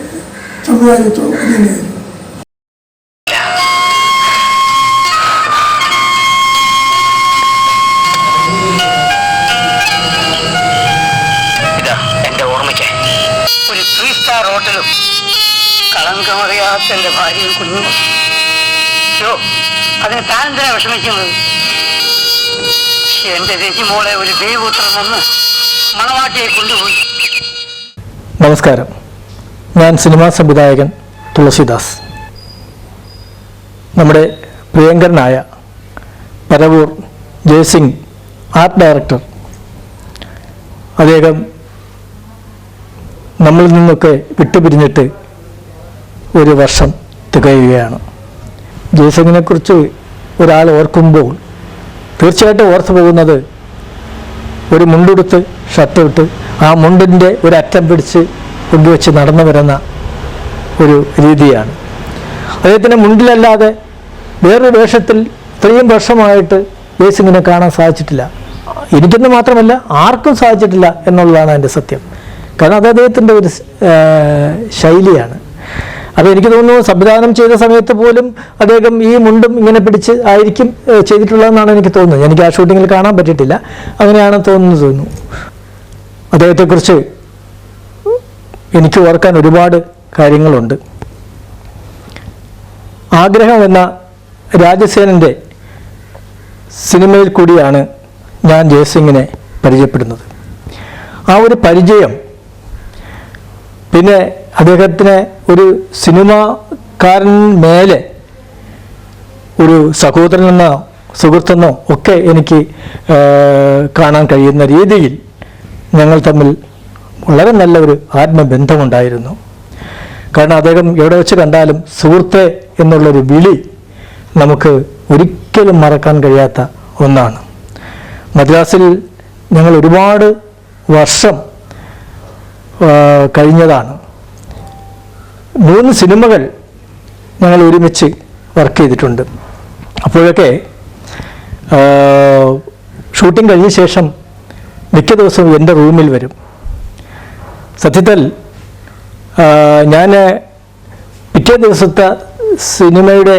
സംവിധാന ചിത്രം അത് തന്നെയായിരുന്നു. ഒരു 3 സ്റ്റാർ ഹോട്ടലും കളങ്കമറിയാത്ത എൻ്റെ ഭാര്യയും കുഞ്ഞും. അതിന് താൻ എന്തിനാ വിഷമിക്കുന്നത്? എൻ്റെ രജിമോളെ ഒരു ദൈവപുത്രൻ വന്ന് മണവാട്ടിയെ കൊണ്ടുപോയി. നമസ്കാരം, ഞാൻ സിനിമാ സംവിധായകൻ തുളസിദാസ്. നമ്മുടെ പ്രിയങ്കരനായ പരവൂർ ജയസിംഗ് ആർട്ട് ഡയറക്ടർ, അദ്ദേഹം നമ്മളിൽ നിന്നൊക്കെ വിട്ടുപിരിഞ്ഞിട്ട് ഒരു വർഷം തികയുകയാണ്. ജയസിംഗിനെക്കുറിച്ച് ഒരാൾ ഓർക്കുമ്പോൾ തീർച്ചയായിട്ടും ഓർത്തു പോകുന്നത് ഒരു മുണ്ടുടുത്ത് ഷർട്ടിട്ട് ആ മുണ്ടിൻ്റെ ഒരു അറ്റം പിടിച്ച് കൊണ്ടുവച്ച് നടന്നു വരുന്ന ഒരു രീതിയാണ്. അദ്ദേഹത്തിൻ്റെ മുണ്ടിലല്ലാതെ വേറൊരു വേഷത്തിൽ ഇത്രയും വർഷമായിട്ട് ജയസിംഗിനെ കാണാൻ സാധിച്ചിട്ടില്ല. എനിക്കെന്ന് മാത്രമല്ല ആർക്കും സാധിച്ചിട്ടില്ല എന്നുള്ളതാണ് എൻ്റെ സത്യം. കാരണം അത് അദ്ദേഹത്തിൻ്റെ ഒരു ശൈലിയാണ്. അപ്പോൾ എനിക്ക് തോന്നുന്നു സംവിധാനം ചെയ്ത സമയത്ത് പോലും അദ്ദേഹം ഈ മുണ്ടും ഇങ്ങനെ പിടിച്ച് ആയിരിക്കും ചെയ്തിട്ടുള്ളതെന്നാണ് എനിക്ക് തോന്നുന്നത്. എനിക്ക് ആ ഷൂട്ടിങ്ങിൽ കാണാൻ പറ്റിയിട്ടില്ല, അങ്ങനെയാണ് തോന്നുന്നു. അദ്ദേഹത്തെക്കുറിച്ച് എനിക്ക് ഓർക്കാൻ ഒരുപാട് കാര്യങ്ങളുണ്ട്. ആഗ്രഹം എന്ന രാജസേനൻ്റെ സിനിമയിൽ കൂടിയാണ് ഞാൻ ജയസിംഗിനെ പരിചയപ്പെടുന്നത്. ആ ഒരു പരിചയം പിന്നെ അദ്ദേഹത്തിന് ഒരു സിനിമാക്കാരൻ മേലെ ഒരു സഹോദരനെന്നോ സുഹൃത്തെന്നോ ഒക്കെ എനിക്ക് കാണാൻ കഴിയുന്ന രീതിയിൽ ഞങ്ങൾ തമ്മിൽ വളരെ നല്ല ഒരു ആത്മബന്ധമുണ്ടായിരുന്നു. കാരണം അദ്ദേഹം എവിടെ വെച്ച് കണ്ടാലും സുഹൃത്തെ എന്നുള്ളൊരു വിളി നമുക്ക് ഒരിക്കലും മറക്കാൻ കഴിയാത്ത ഒന്നാണ്. മദ്രാസിൽ ഞങ്ങൾ ഒരുപാട് വർഷം കഴിഞ്ഞതാണ്. 3 സിനിമകൾ ഞങ്ങൾ ഒരുമിച്ച് വർക്ക് ചെയ്തിട്ടുണ്ട്. അപ്പോഴൊക്കെ ഷൂട്ടിംഗ് കഴിഞ്ഞ ശേഷം മിക്ക ദിവസവും എൻ്റെ റൂമിൽ വരും. സത്യത്തിൽ ഞാൻ പിറ്റേ ദിവസത്തെ സിനിമയുടെ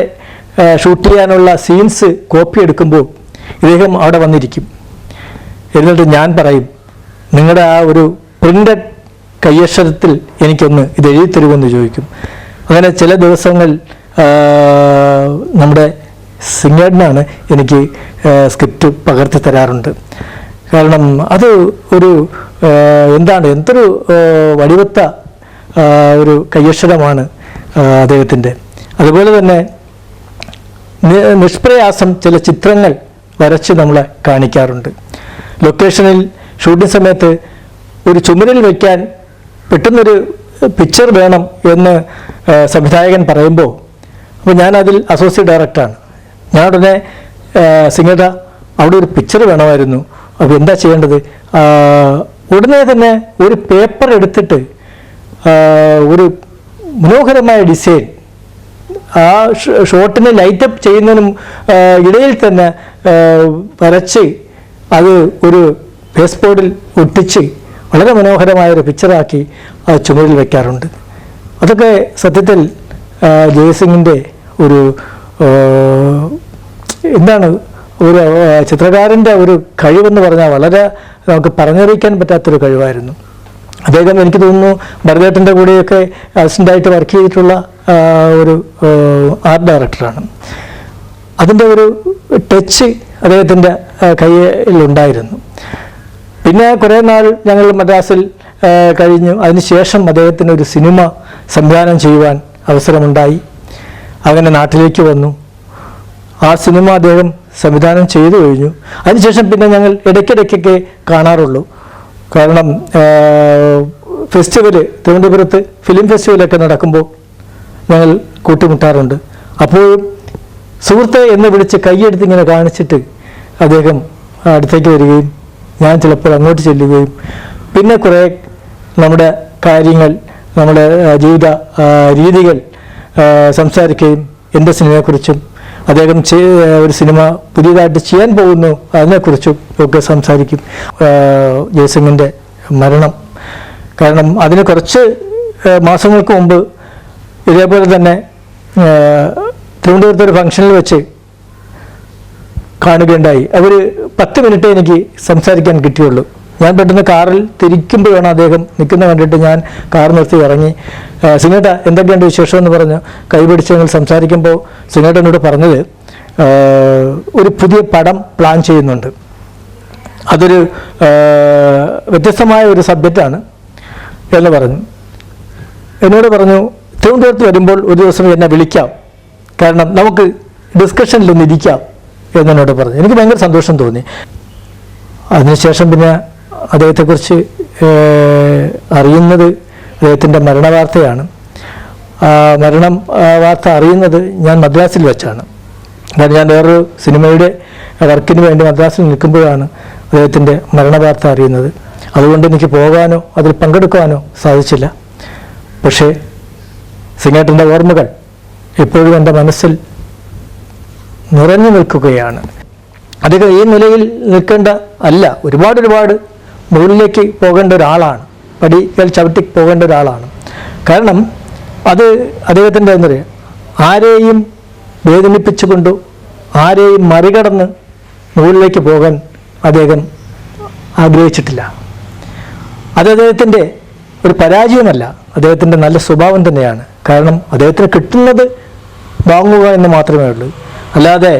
ഷൂട്ട് ചെയ്യാനുള്ള സീൻസ് കോപ്പി എടുക്കുമ്പോൾ ഇദ്ദേഹം അവിടെ വന്നിരിക്കും. എന്നിട്ട് ഞാൻ പറയും, നിങ്ങളുടെ ആ ഒരു പ്രിൻ്റഡ് കയ്യക്ഷരത്തിൽ എനിക്കൊന്ന് ഇത് എഴുതി തരുമെന്ന് ചോദിക്കും. അങ്ങനെ ചില ദിവസങ്ങൾ നമ്മുടെ സിംഗേട്ടനാണ് എനിക്ക് സ്ക്രിപ്റ്റ് പകർത്തി തരാറുണ്ട്. കാരണം അത് ഒരു എന്തൊരു വടിവത്ത ഒരു കയ്യക്ഷരമാണ് അദ്ദേഹത്തിൻ്റെ. അതുപോലെ തന്നെ നിഷ്പ്രയാസം ചില ചിത്രങ്ങൾ വരച്ച് നമ്മളെ കാണിക്കാറുണ്ട്. ലൊക്കേഷനിൽ ഷൂട്ടിംഗ് സമയത്ത് ഒരു ചുമരിൽ വയ്ക്കാൻ പെട്ടെന്നൊരു പിക്ചർ വേണം എന്ന് സംവിധായകൻ പറയുമ്പോൾ, അപ്പോൾ ഞാനതിൽ അസോസിയേറ്റ് ഡയറക്ടറാണ്. ഞാൻ ഉടനെ സിംഗേട്ട അവിടെ ഒരു പിക്ചർ വേണമായിരുന്നു, അപ്പോൾ എന്താ ചെയ്യേണ്ടത്? ഉടനെ തന്നെ ഒരു പേപ്പർ എടുത്തിട്ട് ഒരു മനോഹരമായ ഡിസൈൻ ആ ഷോട്ടിനെ ലൈറ്റപ്പ് ചെയ്യുന്നതിനും ഇടയിൽ തന്നെ വരച്ച് അത് ഒരു ഫേസ് ബോർഡിൽ ഒട്ടിച്ച് വളരെ മനോഹരമായൊരു പിക്ചറാക്കി ആ ചുമരിൽ വയ്ക്കാറുണ്ട്. അതൊക്കെ സത്യത്തിൽ ജയസിംഗിൻ്റെ ഒരു ഒരു ചിത്രകാരൻ്റെ ഒരു കഴിവെന്ന് പറഞ്ഞാൽ വളരെ നമുക്ക് പറഞ്ഞറിയിക്കാൻ പറ്റാത്തൊരു കഴിവായിരുന്നു. അദ്ദേഹം എനിക്ക് തോന്നുന്നു ഭരതേട്ടൻ്റെ കൂടെയൊക്കെ അസിസ്റ്റൻ്റായിട്ട് വർക്ക് ചെയ്തിട്ടുള്ള ഒരു ആർട്ട് ഡയറക്ടറാണ്. അതിൻ്റെ ഒരു ടച്ച് അദ്ദേഹത്തിൻ്റെ കയ്യിലുണ്ടായിരുന്നു. പിന്നെ കുറേ നാൾ ഞങ്ങൾ മദ്രാസിൽ കഴിഞ്ഞു. അതിനുശേഷം അദ്ദേഹത്തിന് ഒരു സിനിമ സംവിധാനം ചെയ്യുവാൻ അവസരമുണ്ടായി. അങ്ങനെ നാട്ടിലേക്ക് വന്നു. ആ സിനിമ അദ്ദേഹം സംവിധാനം ചെയ്തു കഴിഞ്ഞു. അതിനുശേഷം പിന്നെ ഞങ്ങൾ ഇടയ്ക്കിടയ്ക്കൊക്കെ കാണാറുള്ളൂ. കാരണം ഫെസ്റ്റിവൽ തിരുവനന്തപുരത്ത് ഫിലിം ഫെസ്റ്റിവലൊക്കെ നടക്കുമ്പോൾ ഞങ്ങൾ കൂട്ടിമുട്ടാറുണ്ട്. അപ്പോഴും സുഹൃത്തെ എന്ന് വിളിച്ച് കൈയെടുത്ത് ഇങ്ങനെ കാണിച്ചിട്ട് അദ്ദേഹം അടുത്തേക്ക് വരികയും ഞാൻ ചിലപ്പോൾ അങ്ങോട്ട് ചെല്ലുകയും പിന്നെ കുറേ നമ്മുടെ കാര്യങ്ങൾ, നമ്മുടെ ജീവിത രീതികൾ സംസാരിക്കുകയും എൻ്റെ സിനിമയെക്കുറിച്ചും അദ്ദേഹം ഒരു സിനിമ പുതിയതായിട്ട് ചെയ്യാൻ പോകുന്നു അതിനെക്കുറിച്ചും ഒക്കെ സംസാരിക്കും. ജയസിംഗിൻ്റെ മരണം, കാരണം അതിന് കുറച്ച് മാസങ്ങൾക്ക് മുമ്പ് ഇതേപോലെ തന്നെ തിരുവനന്തപുരത്ത് ഒരു ഫംഗ്ഷനിൽ വെച്ച് കാണുകയുണ്ടായി. അവർ 10 മിനിറ്റ് എനിക്ക് സംസാരിക്കാൻ കിട്ടിയുള്ളൂ. ഞാൻ പെട്ടെന്ന് കാറിൽ തിരിക്കുമ്പോഴാണ് അദ്ദേഹം നിൽക്കുന്ന കണ്ടിട്ട് ഞാൻ കാർ നിർത്തി ഇറങ്ങി. സിംഗേട്ട എന്തൊക്കെയുണ്ട് വിശേഷം എന്ന് പറഞ്ഞ് കൈപിടിച്ച് ഞങ്ങൾ സംസാരിക്കുമ്പോൾ സിംഗേട്ടനോട് പറഞ്ഞത് ഒരു പുതിയ പടം പ്ലാൻ ചെയ്യുന്നുണ്ട്, അതൊരു വ്യത്യസ്തമായ ഒരു സബ്ജക്റ്റാണ് എന്ന് പറഞ്ഞു. എന്നോട് പറഞ്ഞു തിരുവനന്തപുരത്ത് വരുമ്പോൾ ഒരു ദിവസം എന്നെ വിളിക്കാം, കാരണം നമുക്ക് ഡിസ്കഷനിലൊന്ന് ഇരിക്കാം എന്നോട് പറഞ്ഞു. എനിക്ക് ഭയങ്കര സന്തോഷം തോന്നി. അതിനുശേഷം പിന്നെ അദ്ദേഹത്തെക്കുറിച്ച് അറിയുന്നത് അദ്ദേഹത്തിൻ്റെ മരണവാർത്തയാണ്. മരണം വാർത്ത അറിയുന്നത് ഞാൻ മദ്രാസിൽ വെച്ചാണ്. കാരണം ഞാൻ വേറൊരു സിനിമയുടെ വർക്കിന് വേണ്ടി മദ്രാസിൽ നിൽക്കുമ്പോഴാണ് അദ്ദേഹത്തിൻ്റെ മരണവാർത്ത അറിയുന്നത്. അതുകൊണ്ട് എനിക്ക് പോകാനോ അതിൽ പങ്കെടുക്കാനോ സാധിച്ചില്ല. പക്ഷേ സിംഗേട്ടൻ്റെ ഓർമ്മകൾ എപ്പോഴും എൻ്റെ മനസ്സിൽ നിറഞ്ഞു നിൽക്കുകയാണ്. അദ്ദേഹം ഈ നിലയിൽ നിൽക്കേണ്ട അല്ല, ഒരുപാട് മുകളിലേക്ക് പോകേണ്ട ഒരാളാണ്, പടികൾ ചവിട്ടി പോകേണ്ട ഒരാളാണ്. കാരണം അത് അദ്ദേഹത്തിൻ്റെ എന്താ പറയുക, ആരെയും വേദനിപ്പിച്ചുകൊണ്ടോ ആരെയും മറികടന്ന് മുകളിലേക്ക് പോകാൻ അദ്ദേഹം ആഗ്രഹിച്ചിട്ടില്ല. അത് അദ്ദേഹത്തിൻ്റെ ഒരു പരാജയമല്ല, അദ്ദേഹത്തിൻ്റെ നല്ല സ്വഭാവം തന്നെയാണ്. കാരണം അദ്ദേഹത്തിന് കിട്ടുന്നത് വാങ്ങുക എന്ന് മാത്രമേ ഉള്ളൂ. അല്ലാതെ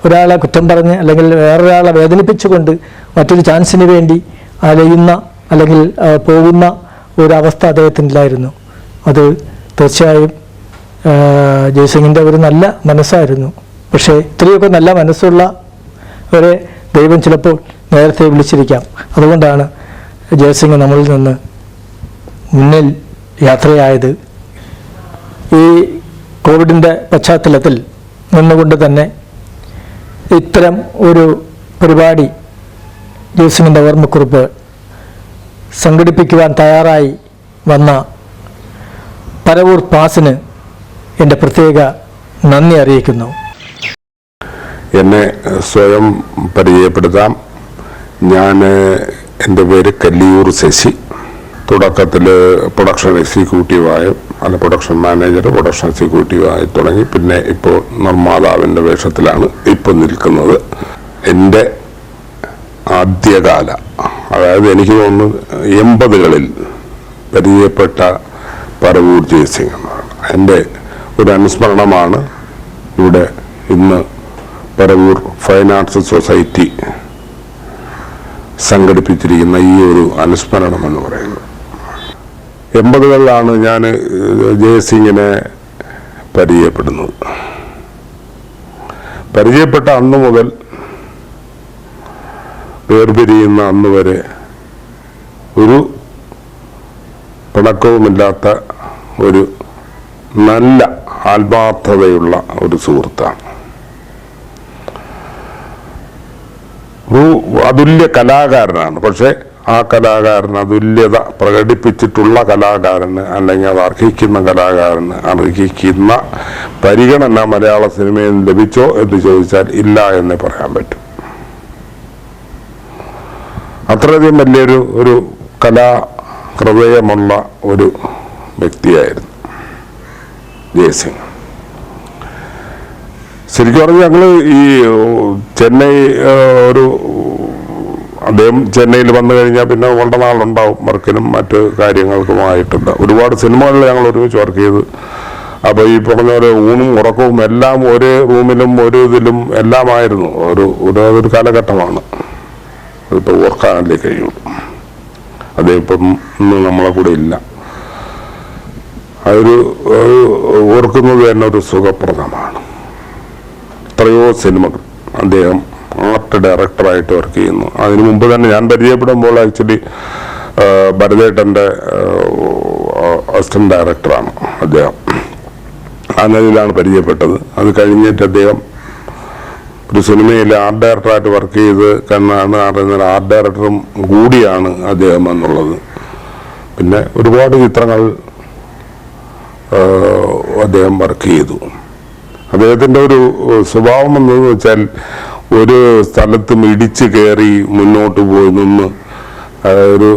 ഒരാളെ കുറ്റം പറഞ്ഞ് അല്ലെങ്കിൽ വേറൊരാളെ വേദനിപ്പിച്ചുകൊണ്ട് മറ്റൊരു ചാൻസിന് വേണ്ടി അലയുന്ന അല്ലെങ്കിൽ പോകുന്ന ഒരവസ്ഥ അദ്ദേഹത്തിനില്ലായിരുന്നു. അത് തീർച്ചയായും ജയസിംഗിൻ്റെ ഒരു നല്ല മനസ്സായിരുന്നു. പക്ഷേ ഇത്രയൊക്കെ നല്ല മനസ്സുള്ളവരെ ദൈവം ചിലപ്പോൾ നേരത്തെ വിളിച്ചിരിക്കാം. അതുകൊണ്ടാണ് ജയസിംഗ് നമ്മളിൽ നിന്ന് മുന്നിൽ യാത്രയായത്. ഈ കോവിഡിൻ്റെ പശ്ചാത്തലത്തിൽ നിന്നുകൊണ്ട് തന്നെ ഇത്തരം ഒരു പരിപാടി ജയസിംഗിൻ്റെ ഓർമ്മക്കുറിപ്പ് സംഘടിപ്പിക്കുവാൻ തയ്യാറായി വന്ന പരവൂർ പാസിന് എൻ്റെ പ്രത്യേക നന്ദി അറിയിക്കുന്നു. എന്നെ സ്വയം പരിചയപ്പെടുത്താം. ഞാൻ എൻ്റെ പേര് കല്ലിയൂർ ശശി. തുടക്കത്തിൽ പ്രൊഡക്ഷൻ എക്സിക്യൂട്ടീവായും പ്രൊഡക്ഷൻ മാനേജർ, പ്രൊഡക്ഷൻ എക്സിക്യൂട്ടീവായി തുടങ്ങി. പിന്നെ ഇപ്പോൾ നിർമ്മാതാവിൻ്റെ വേഷത്തിലാണ് ഇപ്പോൾ നിൽക്കുന്നത്. എൻ്റെ ആദ്യകാല, അതായത് എനിക്ക് തോന്നുന്നു 80കളിൽ പരിചയപ്പെട്ട പരവൂർ ജയസിംഗ് എന്നാണ്. എൻ്റെ ഒരു അനുസ്മരണമാണ് ഇവിടെ ഇന്ന് പരവൂർ ഫൈൻ ആർട്സ് സൊസൈറ്റി സംഘടിപ്പിച്ചിരിക്കുന്ന ഈ ഒരു അനുസ്മരണം എന്ന് പറയുന്നത്. 80കളിലാണ് ഞാൻ ജയസിംഗിനെ പരിചയപ്പെടുന്നത്. പരിചയപ്പെട്ട അന്ന് മുതൽ വേർപിരിയുന്ന അന്ന് വരെ ഒരു പിണക്കവുമില്ലാത്ത ഒരു നല്ല ആത്മാർത്ഥതയുള്ള ഒരു സുഹൃത്താണ്. ഒരു അതുല്യ കലാകാരനാണ്. പക്ഷെ ആ കലാകാരൻ അതുല്യത പ്രകടിപ്പിച്ചിട്ടുള്ള കലാകാരന്, അല്ലെങ്കിൽ അത് അർഹിക്കുന്ന കലാകാരന് അർഹിക്കുന്ന പരിഗണന മലയാള സിനിമയിൽ ലഭിച്ചോ എന്ന് ചോദിച്ചാൽ ഇല്ല എന്നേ പറയാൻ പറ്റും. അത്രയധികം വലിയൊരു കലാഹൃദയമുള്ള ഒരു വ്യക്തിയായിരുന്നു ജയസിംഗ്. ശരിക്കും പറഞ്ഞാൽ ഞങ്ങൾ ഈ ചെന്നൈ അദ്ദേഹം ചെന്നൈയിൽ വന്നു കഴിഞ്ഞാൽ പിന്നെ വളരെ നാളുണ്ടാവും വർക്കിനും മറ്റ് കാര്യങ്ങൾക്കുമായിട്ടുണ്ട്. ഒരുപാട് സിനിമകളിൽ ഞങ്ങൾ ഒരുമിച്ച് വർക്ക് ചെയ്ത്. അപ്പോൾ ഈ പറഞ്ഞ പോലെ ഊണും ഉറക്കവും എല്ലാം ഒരേ റൂമിലും ഒരു ഇതിലും എല്ലാമായിരുന്നു. ഒരു കാലഘട്ടമാണ്. അതിപ്പോൾ ഓർക്കാനല്ലേ കഴിയുള്ളൂ. അദ്ദേഹം ഇപ്പം ഇന്ന് നമ്മളെ കൂടെ ഇല്ല. അതൊരു ഓർക്കുന്നത് തന്നെ ഒരു സുഖപ്രദമാണ്. എത്രയോ സിനിമകൾ അദ്ദേഹം ആർട്ട് ഡയറക്ടറായിട്ട് വർക്ക് ചെയ്യുന്നു. അതിനു മുമ്പ് തന്നെ ഞാൻ പരിചയപ്പെടുമ്പോൾ ആക്ച്വലി ഭരതേട്ടൻ്റെ അസിസ്റ്റന്റ് ഡയറക്ടറാണ് അദ്ദേഹം. ആ നിലയിലാണ് പരിചയപ്പെട്ടത്. അത് കഴിഞ്ഞിട്ട് അദ്ദേഹം ഒരു സിനിമയിൽ ആർട്ട് ഡയറക്ടറായിട്ട് വർക്ക് ചെയ്ത് കണ്ണാണ് അറിയുന്ന ആർട്ട് ഡയറക്ടറും കൂടിയാണ് അദ്ദേഹം എന്നുള്ളത്. പിന്നെ ഒരുപാട് ചിത്രങ്ങൾ അദ്ദേഹം വർക്ക് ചെയ്തു. അദ്ദേഹത്തിൻ്റെ ഒരു സ്വഭാവം എന്നു വെച്ചാൽ ഒരു സ്ഥലത്തും ഇടിച്ച് കയറി മുന്നോട്ട് പോയി നിന്ന് ഒരു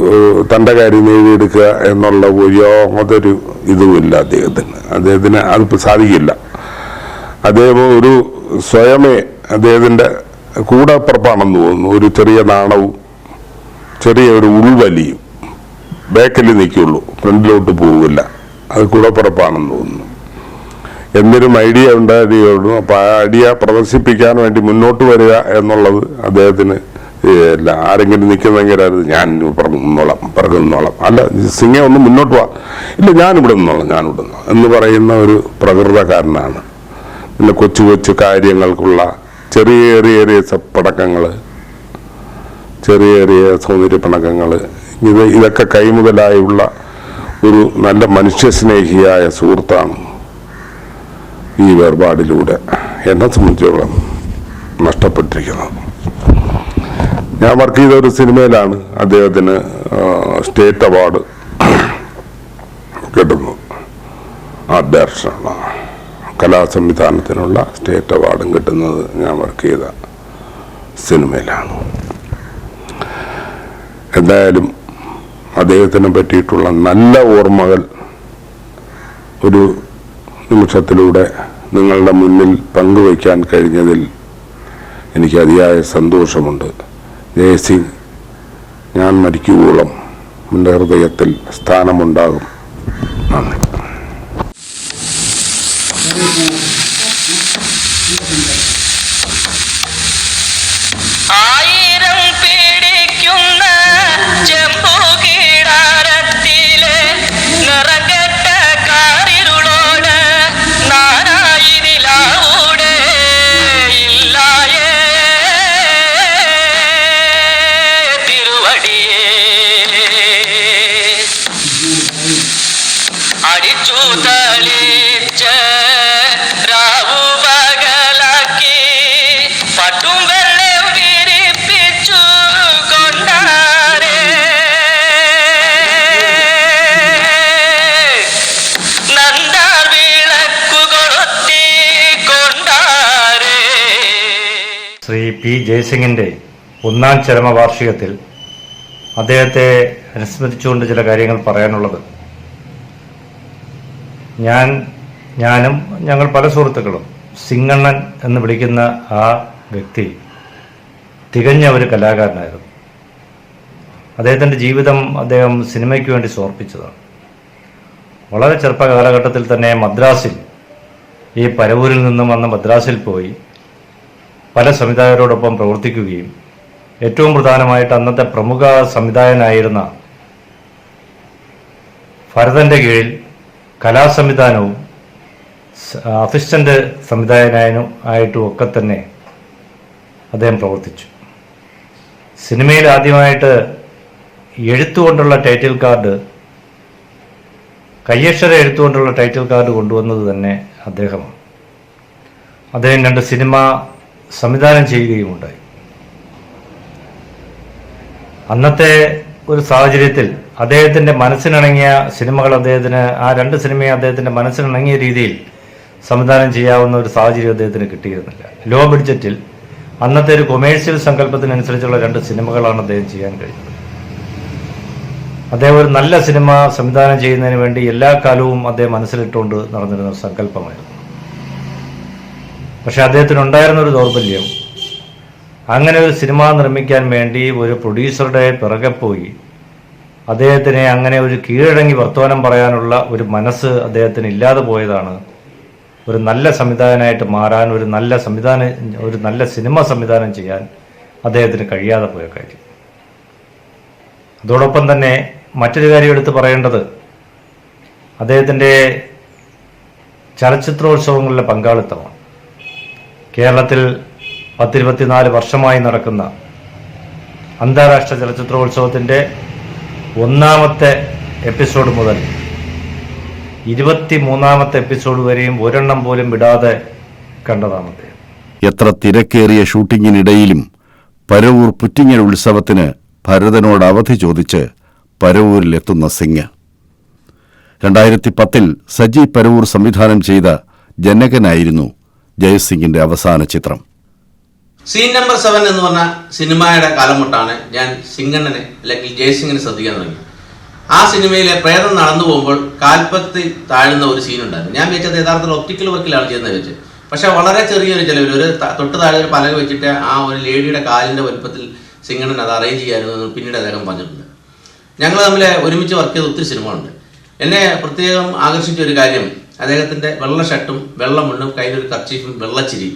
തൻ്റെ കാര്യം നേടിയെടുക്കുക എന്നുള്ള യാതൊരു ഇതുമില്ല അദ്ദേഹത്തിന് അത് സാധിക്കില്ല. അദ്ദേഹം ഒരു സ്വയമേ അദ്ദേഹത്തിൻ്റെ കൂടപ്പുറപ്പാണെന്ന് തോന്നുന്നു. ഒരു ചെറിയ നാണവും ചെറിയ ഒരു ഉൾവലിയും, ബാക്കിൽ നിൽക്കുള്ളൂ, ഫ്രണ്ടിലോട്ട് പോകില്ല. അത് കൂടപ്പുറപ്പാണെന്ന് തോന്നുന്നു. എന്തിനും ഐഡിയ ഉണ്ടാകുകയുള്ളൂ. അപ്പോൾ ആ ഐഡിയ പ്രദർശിപ്പിക്കാൻ വേണ്ടി മുന്നോട്ട് വരിക എന്നുള്ളത് അദ്ദേഹത്തിന് അല്ല. ആരെങ്കിലും നിൽക്കുന്നെങ്കിൽ അത് ഞാൻ പറഞ്ഞോളാം, അല്ല സിംഗെ ഒന്ന് മുന്നോട്ട് പോവാം, ഇല്ല ഞാനിവിടെ നിന്നോളാം എന്ന് പറയുന്ന ഒരു പ്രകൃതക്കാരനാണ്. പിന്നെ കൊച്ചു കൊച്ചു കാര്യങ്ങൾക്കുള്ള ചെറിയ പടക്കങ്ങൾ, ചെറിയ സൗന്ദര്യ പടക്കങ്ങൾ, ഇതൊക്കെ കൈമുതലായുള്ള ഒരു നല്ല മനുഷ്യസ്നേഹിയായ സുഹൃത്താണ് ഈ വേർപാടിലൂടെ എന്നെ സംബന്ധിച്ചോളം നഷ്ടപ്പെട്ടിരിക്കുന്നത്. ഞാൻ വർക്ക് ചെയ്ത ഒരു സിനിമയിലാണ് അദ്ദേഹത്തിന് സ്റ്റേറ്റ് അവാർഡ് കിട്ടുന്നത്. ആർട്ട് ഡയറക്ഷനുള്ള കലാസംവിധാനത്തിനുള്ള സ്റ്റേറ്റ് അവാർഡും കിട്ടുന്നത് ഞാൻ വർക്ക് ചെയ്ത സിനിമയിലാണ്. എന്തായാലും അദ്ദേഹത്തിനെ പറ്റിയിട്ടുള്ള നല്ല ഓർമ്മകൾ ഒരു നിമിഷത്തിലൂടെ നിങ്ങളുടെ മുന്നിൽ പങ്കുവയ്ക്കാൻ കഴിഞ്ഞതിൽ എനിക്ക് അതിയായ സന്തോഷമുണ്ട്. ജയസിംഗ്, ഞാൻ മരിക്കുവോളം എൻ്റെ ഹൃദയത്തിൽ സ്ഥാനമുണ്ടാകും. നന്ദി. ആയിരം പേടിക്കുന്ന ചെമ്പൂകിടാരത്തിലെ നിറകെട്ട കാറിരുളോട് നാനായി നിലാവൂടെ ഇല്ലായേ തിരുവടിയേ അടിച്ചു തളിച്ച രാവു പകലാക്കി പട്ടും വെള്ളം വിരിപ്പിച്ചു കൊണ്ടാരേ നന്ദാർ വിളക്കു കൊളുത്തി കൊണ്ടാരേ. ശ്രീ പി ജയസിംഗിൻ്റെ 1ാം ചരമവാർഷികത്തിൽ അദ്ദേഹത്തെ അനുസ്മരിച്ചുകൊണ്ട് ചില കാര്യങ്ങൾ പറയാനുള്ളത്, ഞാനും ഞങ്ങൾ പല സുഹൃത്തുക്കളും സിംഗണ്ണൻ എന്ന് വിളിക്കുന്ന ആ വ്യക്തി തികഞ്ഞ ഒരു കലാകാരനായിരുന്നു. അദ്ദേഹത്തിൻ്റെ ജീവിതം അദ്ദേഹം സിനിമയ്ക്ക് വേണ്ടി സമർപ്പിച്ചതാണ്. വളരെ ചെറുപ്പ കാലഘട്ടത്തിൽ തന്നെ മദ്രാസിൽ, ഈ പരവൂരിൽ നിന്നും വന്ന മദ്രാസിൽ പോയി പല സംവിധായകരോടൊപ്പം പ്രവർത്തിക്കുകയും ഏറ്റവും പ്രധാനമായിട്ട് അന്നത്തെ പ്രമുഖ സംവിധായകനായിരുന്ന ഭരതൻ്റെ കീഴിൽ കലാസംവിധാനവും അസിസ്റ്റന്റ് സംവിധായകനായും ആയിട്ടും ഒക്കെ തന്നെ അദ്ദേഹം പ്രവർത്തിച്ചു. സിനിമയിൽ ആദ്യമായിട്ട് എഴുത്തുകൊണ്ടുള്ള ടൈറ്റിൽ കാർഡ്, കയ്യക്ഷര എഴുത്തുകൊണ്ടുള്ള ടൈറ്റിൽ കാർഡ് കൊണ്ടുവന്നത് തന്നെ അദ്ദേഹമാണ്. അദ്ദേഹം 2 സിനിമ സംവിധാനം ചെയ്യുകയുമുണ്ടായി. അന്നത്തെ ഒരു സാഹചര്യത്തിൽ അദ്ദേഹത്തിൻ്റെ മനസ്സിനിണങ്ങിയ സിനിമകൾ ആ 2 സിനിമയെ അദ്ദേഹത്തിൻ്റെ മനസ്സിനിണങ്ങിയ രീതിയിൽ സംവിധാനം ചെയ്യാവുന്ന ഒരു സാഹചര്യം അദ്ദേഹത്തിന് കിട്ടിയിരുന്നില്ല. ലോ ബഡ്ജറ്റിൽ അന്നത്തെ ഒരു കൊമേഴ്സ്യൽ സങ്കല്പത്തിനനുസരിച്ചുള്ള 2 സിനിമകളാണ് അദ്ദേഹം ചെയ്യാൻ കഴിഞ്ഞത്. അദ്ദേഹം ഒരു നല്ല സിനിമ സംവിധാനം ചെയ്യുന്നതിന് വേണ്ടി എല്ലാ കാലവും അദ്ദേഹം മനസ്സിലിട്ടുകൊണ്ട് നടന്നിരുന്ന ഒരു സങ്കല്പമായിരുന്നു. പക്ഷെ അദ്ദേഹത്തിനുണ്ടായിരുന്ന ഒരു ദൗർബല്യം, അങ്ങനെ ഒരു സിനിമ നിർമ്മിക്കാൻ വേണ്ടി ഒരു പ്രൊഡ്യൂസറുടെ പിറകെ പോയി അദ്ദേഹത്തിനെ അങ്ങനെ ഒരു കീഴടങ്ങി വർത്തമാനം പറയാനുള്ള ഒരു മനസ്സ് അദ്ദേഹത്തിന് ഇല്ലാതെ പോയതാണ് ഒരു നല്ല സംവിധായകനായിട്ട് മാറാൻ, ഒരു നല്ല സിനിമ സംവിധാനം ചെയ്യാൻ അദ്ദേഹത്തിന് കഴിയാതെ പോയ കാര്യം. അതോടൊപ്പം തന്നെ മറ്റൊരു കാര്യം എടുത്ത് പറയേണ്ടത്, അദ്ദേഹത്തിൻ്റെ ചലച്ചിത്രോത്സവങ്ങളിലെ പങ്കാളിത്തമാണ്. കേരളത്തിൽ 10-24 വർഷമായി നടക്കുന്ന അന്താരാഷ്ട്ര ചലച്ചിത്രോത്സവത്തിൻ്റെ ഒന്നാമത്തെ എപ്പിസോഡ് മുതൽ 23-ാമത്തെ എപ്പിസോഡ് വരെയും ഒരെണ്ണം പോലും വിടാതെ കണ്ടതാണ് അദ്ദേഹം. എത്ര തിരക്കേറിയ ഷൂട്ടിങ്ങിനിടയിലും പരവൂർ പുറ്റിങ്ങൽ ഉത്സവത്തിന് ഭരതനോട് അവധി ചോദിച്ച് പരവൂരിലെത്തുന്ന സിംഗ്. 2010 സജി പരവൂർ സംവിധാനം ചെയ്ത ജനകനായിരുന്നു ജയസിംഗിന്റെ അവസാന ചിത്രം. സീൻ നമ്പർ 7 എന്ന് പറഞ്ഞ സിനിമയുടെ കാലം തൊട്ടാണ് ഞാൻ സിംഗണ്ണനെ അല്ലെങ്കിൽ ജയസിംഗിനെ ശ്രദ്ധിക്കാൻ തുടങ്ങി. ആ സിനിമയിലെ പ്രേതം നടന്നു പോകുമ്പോൾ കാൽപ്പത്തിൽ താഴുന്ന ഒരു സീൻ ഉണ്ടായിരുന്നു. ഞാൻ വെച്ചത് യഥാർത്ഥത്തിൽ ഒപ്റ്റിക്കൽ വർക്കിലാണ് ചെയ്യുന്നത് വെച്ച്. പക്ഷെ വളരെ ചെറിയൊരു ചിലവിൽ ഒരു തൊട്ട് താഴെ ഒരു പലക വെച്ചിട്ട് ആ ഒരു ലേഡിയുടെ കാലിൻ്റെ വലുപ്പത്തിൽ സിംഗണ്ണൻ അത് അറേഞ്ച് ചെയ്യാമായിരുന്നു പിന്നീട് അദ്ദേഹം പറഞ്ഞിട്ടുണ്ട്. ഞങ്ങൾ തമ്മിൽ ഒരുമിച്ച് വർക്ക് ചെയ്ത ഒത്തിരി സിനിമകളുണ്ട്. എന്നെ പ്രത്യേകം ആകർഷിച്ച ഒരു കാര്യം അദ്ദേഹത്തിൻ്റെ വെള്ള ഷർട്ടും വെള്ള മുണ്ടും കയ്യിലൊരു കർച്ചീഫും വെള്ളച്ചിരി.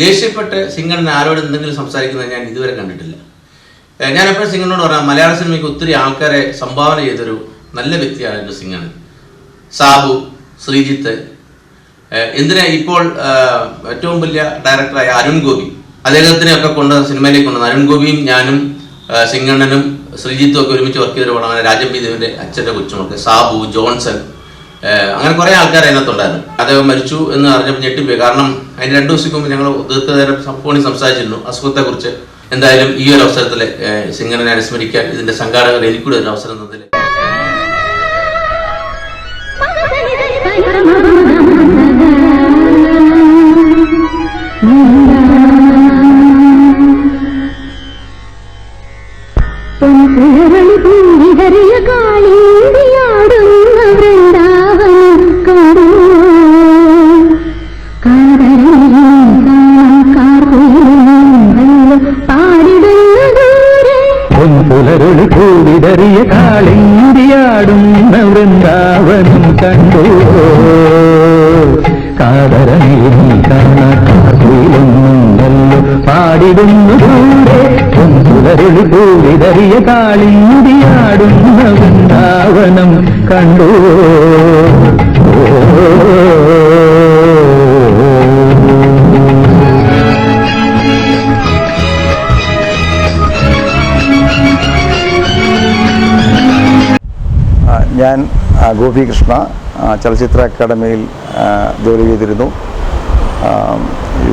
ദേഷ്യപ്പെട്ട് സിംഗണ്ണൻ ആരോട് എന്തെങ്കിലും സംസാരിക്കുന്നത് ഞാൻ ഇതുവരെ കണ്ടിട്ടില്ല. ഞാൻ എപ്പോഴും സിംഗണ്ണനോട് പറയാം, മലയാള സിനിമയ്ക്ക് ഒത്തിരി ആൾക്കാരെ സംഭാവന ചെയ്തൊരു നല്ല വ്യക്തിയാണ് സിംഗണ്ണൻ. സാബു, ശ്രീജിത്ത്, എന്തിനാ ഇപ്പോൾ ഏറ്റവും വലിയ ഡയറക്ടറായ അരുൺ ഗോപി, അദ്ദേഹത്തിനെയൊക്കെ കൊണ്ട് സിനിമയിലേക്ക് കൊണ്ടുവന്നു. അരുൺ ഗോപിയും ഞാനും സിംഗണ്ണനും ശ്രീജിത്തും ഒക്കെ ഒരുമിച്ച് വർക്ക് ചെയ്തൊരു പടമാണ് രാജം ബി ദേവിൻ്റെ അച്ഛൻ്റെ കൊച്ചുമൊക്കെ. സാബു, ജോൺസൺ, അങ്ങനെ കുറേ ആൾക്കാർ അതിനകത്തുണ്ടായിരുന്നു. അദ്ദേഹം മരിച്ചു എന്ന് അറിഞ്ഞപ്പോൾ ഞെട്ടിപ്പോയി. കാരണം അതിന് 2 ദിവസം മുമ്പ് ഞങ്ങൾ ദീർഘനേരം ഫോണിൽ സംസാരിച്ചിരുന്നു അസുഖത്തെക്കുറിച്ച്. എന്തായാലും ഈ ഒരു അവസരത്തിൽ സിംഗണ്ണനെ അനുസ്മരിക്കാൻ ഇതിന്റെ സംഘാടകർ എനിക്കൂടെ ഒരു അവസരം തന്നില്ല. പുലരുളി കൂടിതറിയ കാളിന്തിയാടുന്ന വൃന്ദാവനം കണ്ടു കാതരണിയിൽ കാണാക്കാറിലൊന്നുണ്ടല്ലോ പാടിടുന്നു ദൂരെ പുലരുളി കൂടിതറിയ കാളിന്തിയാടുന്ന വൃന്ദാവനം കണ്ടു. ഞാൻ ഗോപികൃഷ്ണ ചലച്ചിത്ര അക്കാദമിയിൽ ജോലി ചെയ്തിരുന്നു. ഈ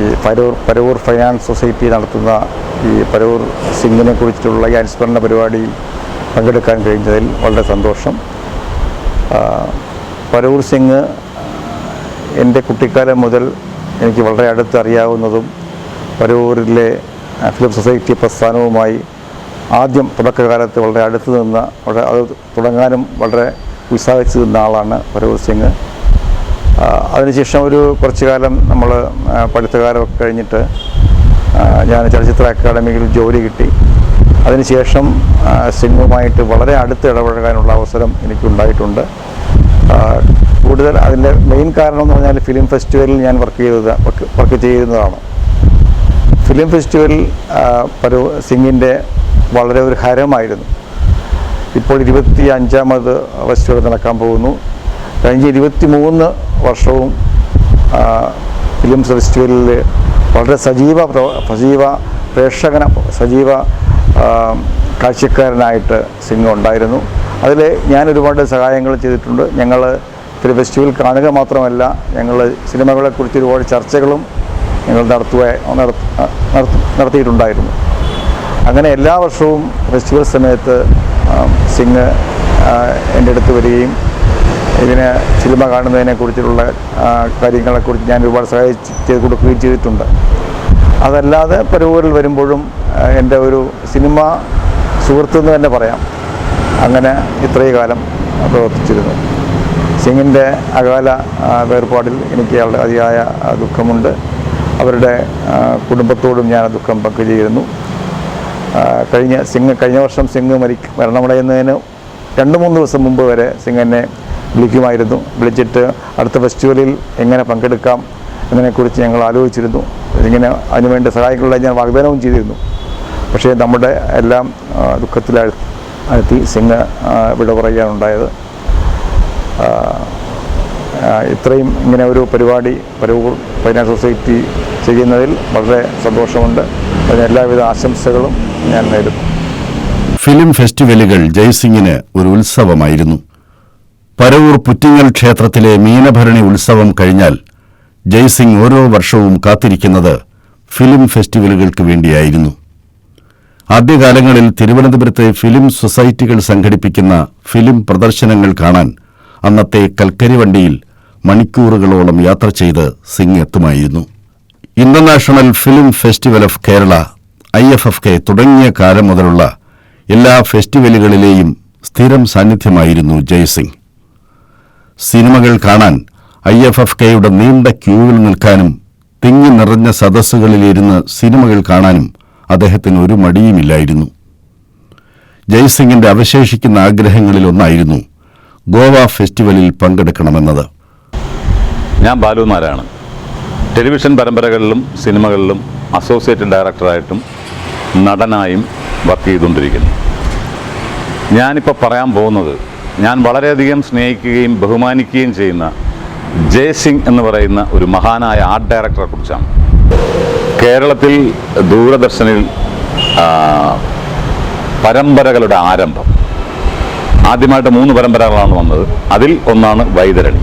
പരവൂർ ഫൈനാൻസ് സൊസൈറ്റി നടത്തുന്ന ഈ പരവൂർ സിംഗിനെ കുറിച്ചിട്ടുള്ള ഈ അനുസ്മരണ പരിപാടിയിൽ പങ്കെടുക്കാൻ കഴിഞ്ഞതിൽ വളരെ സന്തോഷം. പരവൂർ സിംഗ് എൻ്റെ കുട്ടിക്കാലം മുതൽ എനിക്ക് വളരെ അടുത്തറിയാവുന്നതും പരവൂരിലെ ഫിലിം സൊസൈറ്റി പ്രസ്ഥാനവുമായി ആദ്യം തുടക്കകാലത്ത് വളരെ അടുത്ത് നിന്ന് അത് തുടങ്ങാനും വളരെ ഉത്സാഹിച്ചു നിന്ന ആളാണ് പരവൂർ സിംഗ്. അതിനുശേഷം ഒരു കുറച്ചു കാലം നമ്മൾ പഠിത്തകാലമൊക്കെ കഴിഞ്ഞിട്ട് ഞാൻ ചലച്ചിത്ര അക്കാദമിയിൽ ജോലി കിട്ടി. അതിനുശേഷം സിംഗുമായിട്ട് വളരെ അടുത്ത് ഇടപഴകാനുള്ള അവസരം എനിക്കുണ്ടായിട്ടുണ്ട്. കൂടുതൽ അതിൻ്റെ മെയിൻ കാരണം എന്ന് പറഞ്ഞാൽ ഫിലിം ഫെസ്റ്റിവലിൽ ഞാൻ വർക്ക് ചെയ്യുന്നതാണ്. ഫിലിം ഫെസ്റ്റിവൽ സിംഗിൻ്റെ വളരെ ഒരു ഹരമായിരുന്നു. ഇപ്പോൾ 25ാമത് ഫെസ്റ്റിവൽ നടക്കാൻ പോകുന്നു. കഴിഞ്ഞ 23 വർഷവും ഫിലിം ഫെസ്റ്റിവലിൽ വളരെ സജീവ കാഴ്ചക്കാരനായിട്ട് സിംഗ് ഉണ്ടായിരുന്നു. അതിൽ ഞാൻ ഒരുപാട് സഹായങ്ങൾ ചെയ്തിട്ടുണ്ട്. ഞങ്ങൾ ഫിലിം ഫെസ്റ്റിവൽ കാണുക മാത്രമല്ല, ഞങ്ങൾ സിനിമകളെക്കുറിച്ച് ഒരുപാട് ചർച്ചകളും ഞങ്ങൾ നടത്തിയിട്ടുണ്ടായിരുന്നു. അങ്ങനെ എല്ലാ വർഷവും ഫെസ്റ്റിവൽ സമയത്ത് സിംഗ് എൻ്റെ അടുത്ത് വരികയും ഇതിന് സിനിമ കാണുന്നതിനെക്കുറിച്ചുള്ള കാര്യങ്ങളെക്കുറിച്ച് ഞാൻ ഒരുപാട് ചെയ്ത് കൊടുക്കുകയും ചെയ്തിട്ടുണ്ട്. അതല്ലാതെ പരവൂരിൽ വരുമ്പോഴും എൻ്റെ ഒരു സിനിമ സുഹൃത്തെന്ന് തന്നെ പറയാം. അങ്ങനെ ഇത്രയും കാലം പ്രവർത്തിച്ചിരുന്നു. സിംഗിൻ്റെ അകാല വേർപാടിൽ എനിക്ക് അതിയായ ദുഃഖമുണ്ട്. അവരുടെ കുടുംബത്തോടും ഞാൻ ദുഃഖം പങ്കുചേരുന്നു. കഴിഞ്ഞ വർഷം സിംഗ് മരണമടയുന്നതിന് 2-3 ദിവസം മുമ്പ് വരെ സിംഗ് എന്നെ വിളിക്കുമായിരുന്നു. വിളിച്ചിട്ട് അടുത്ത ഫെസ്റ്റിവലിൽ എങ്ങനെ പങ്കെടുക്കാം എന്നതിനെക്കുറിച്ച് ഞങ്ങൾ ആലോചിച്ചിരുന്നു. ഇങ്ങനെ അതിനുവേണ്ട സഹായങ്ങളുള്ള ഞാൻ വാഗ്ദാനവും ചെയ്തിരുന്നു. പക്ഷേ നമ്മുടെ എല്ലാം ദുഃഖത്തിലാഴ്ത്തി സിംഗ് വിട പറയാനുണ്ടായത്. ഇത്രയും ഇങ്ങനെ ഒരു പരിപാടി പരവൂർ ഫൈനാൻസ് സൊസൈറ്റി ചെയ്യുന്നതിൽ വളരെ സന്തോഷമുണ്ട്. അതിന് എല്ലാവിധ ആശംസകളും ഞാൻ നേരുന്നു. ഫിലിം ഫെസ്റ്റിവലുകൾ ജയ്സിംഗിന് ഒരു ഉത്സവമായിരുന്നു. പരവൂർ പുറ്റിങ്ങൽ ക്ഷേത്രത്തിലെ മീനഭരണി ഉത്സവം കഴിഞ്ഞാൽ ജയ്സിംഗ് ഓരോ വർഷവും കാത്തിരിക്കുന്നത് ഫിലിം ഫെസ്റ്റിവലുകൾക്ക് വേണ്ടിയായിരുന്നു. ആദ്യകാലങ്ങളിൽ തിരുവനന്തപുരത്തെ ഫിലിം സൊസൈറ്റികൾ സംഘടിപ്പിക്കുന്ന ഫിലിം പ്രദർശനങ്ങൾ കാണാൻ അന്നത്തെ കൽക്കരി വണ്ടിയിൽ മണിക്കൂറുകളോളം യാത്ര ചെയ്ത് സിംഗ് എത്തുമായിരുന്നു. International film festival of Kerala IFFK തുടങ്ങിയ കാലം മുതലുള്ള എല്ലാ ഫെസ്റ്റിവലുകളിലെയും സ്ഥിരം സാന്നിധ്യമായിരുന്നു ജയ്സിംഗ്. സിനിമകൾ കാണാൻ IFFKയുടെ നീണ്ട ക്യൂവിൽ നിൽക്കാനും തിങ്ങി നിറഞ്ഞ സദസ്സുകളിലിരുന്ന് സിനിമകൾ കാണാനും അദ്ദേഹത്തിന് ഒരു മടിയുമില്ലായിരുന്നു. ജയ്സിംഗിന്റെ അവശേഷിക്കുന്ന ആഗ്രഹങ്ങളിലൊന്നായിരുന്നു ഗോവ ഫെസ്റ്റിവലിൽ പങ്കെടുക്കണമെന്നത്. ഞാൻ ബാലുനാരാണ്. ടെലിവിഷൻ പരമ്പരകളിലും സിനിമകളിലും അസോസിയേറ്റ് ഡയറക്ടറായിട്ടും നടനായും വർക്ക് ചെയ്തുകൊണ്ടിരിക്കുന്നു. ഞാനിപ്പോൾ പറയാൻ പോകുന്നത് ഞാൻ വളരെയധികം സ്നേഹിക്കുകയും ബഹുമാനിക്കുകയും ചെയ്യുന്ന ജയ്സിംഗ് എന്ന് പറയുന്ന ഒരു മഹാനായ ആർട്ട് ഡയറക്ടറെ കുറിച്ചാണ്. കേരളത്തിൽ ദൂരദർശനിൽ പരമ്പരകളുടെ ആരംഭം ആദ്യമായിട്ട് 3 പരമ്പരകളാണ് വന്നത്. അതിൽ ഒന്നാണ് വൈതരണി.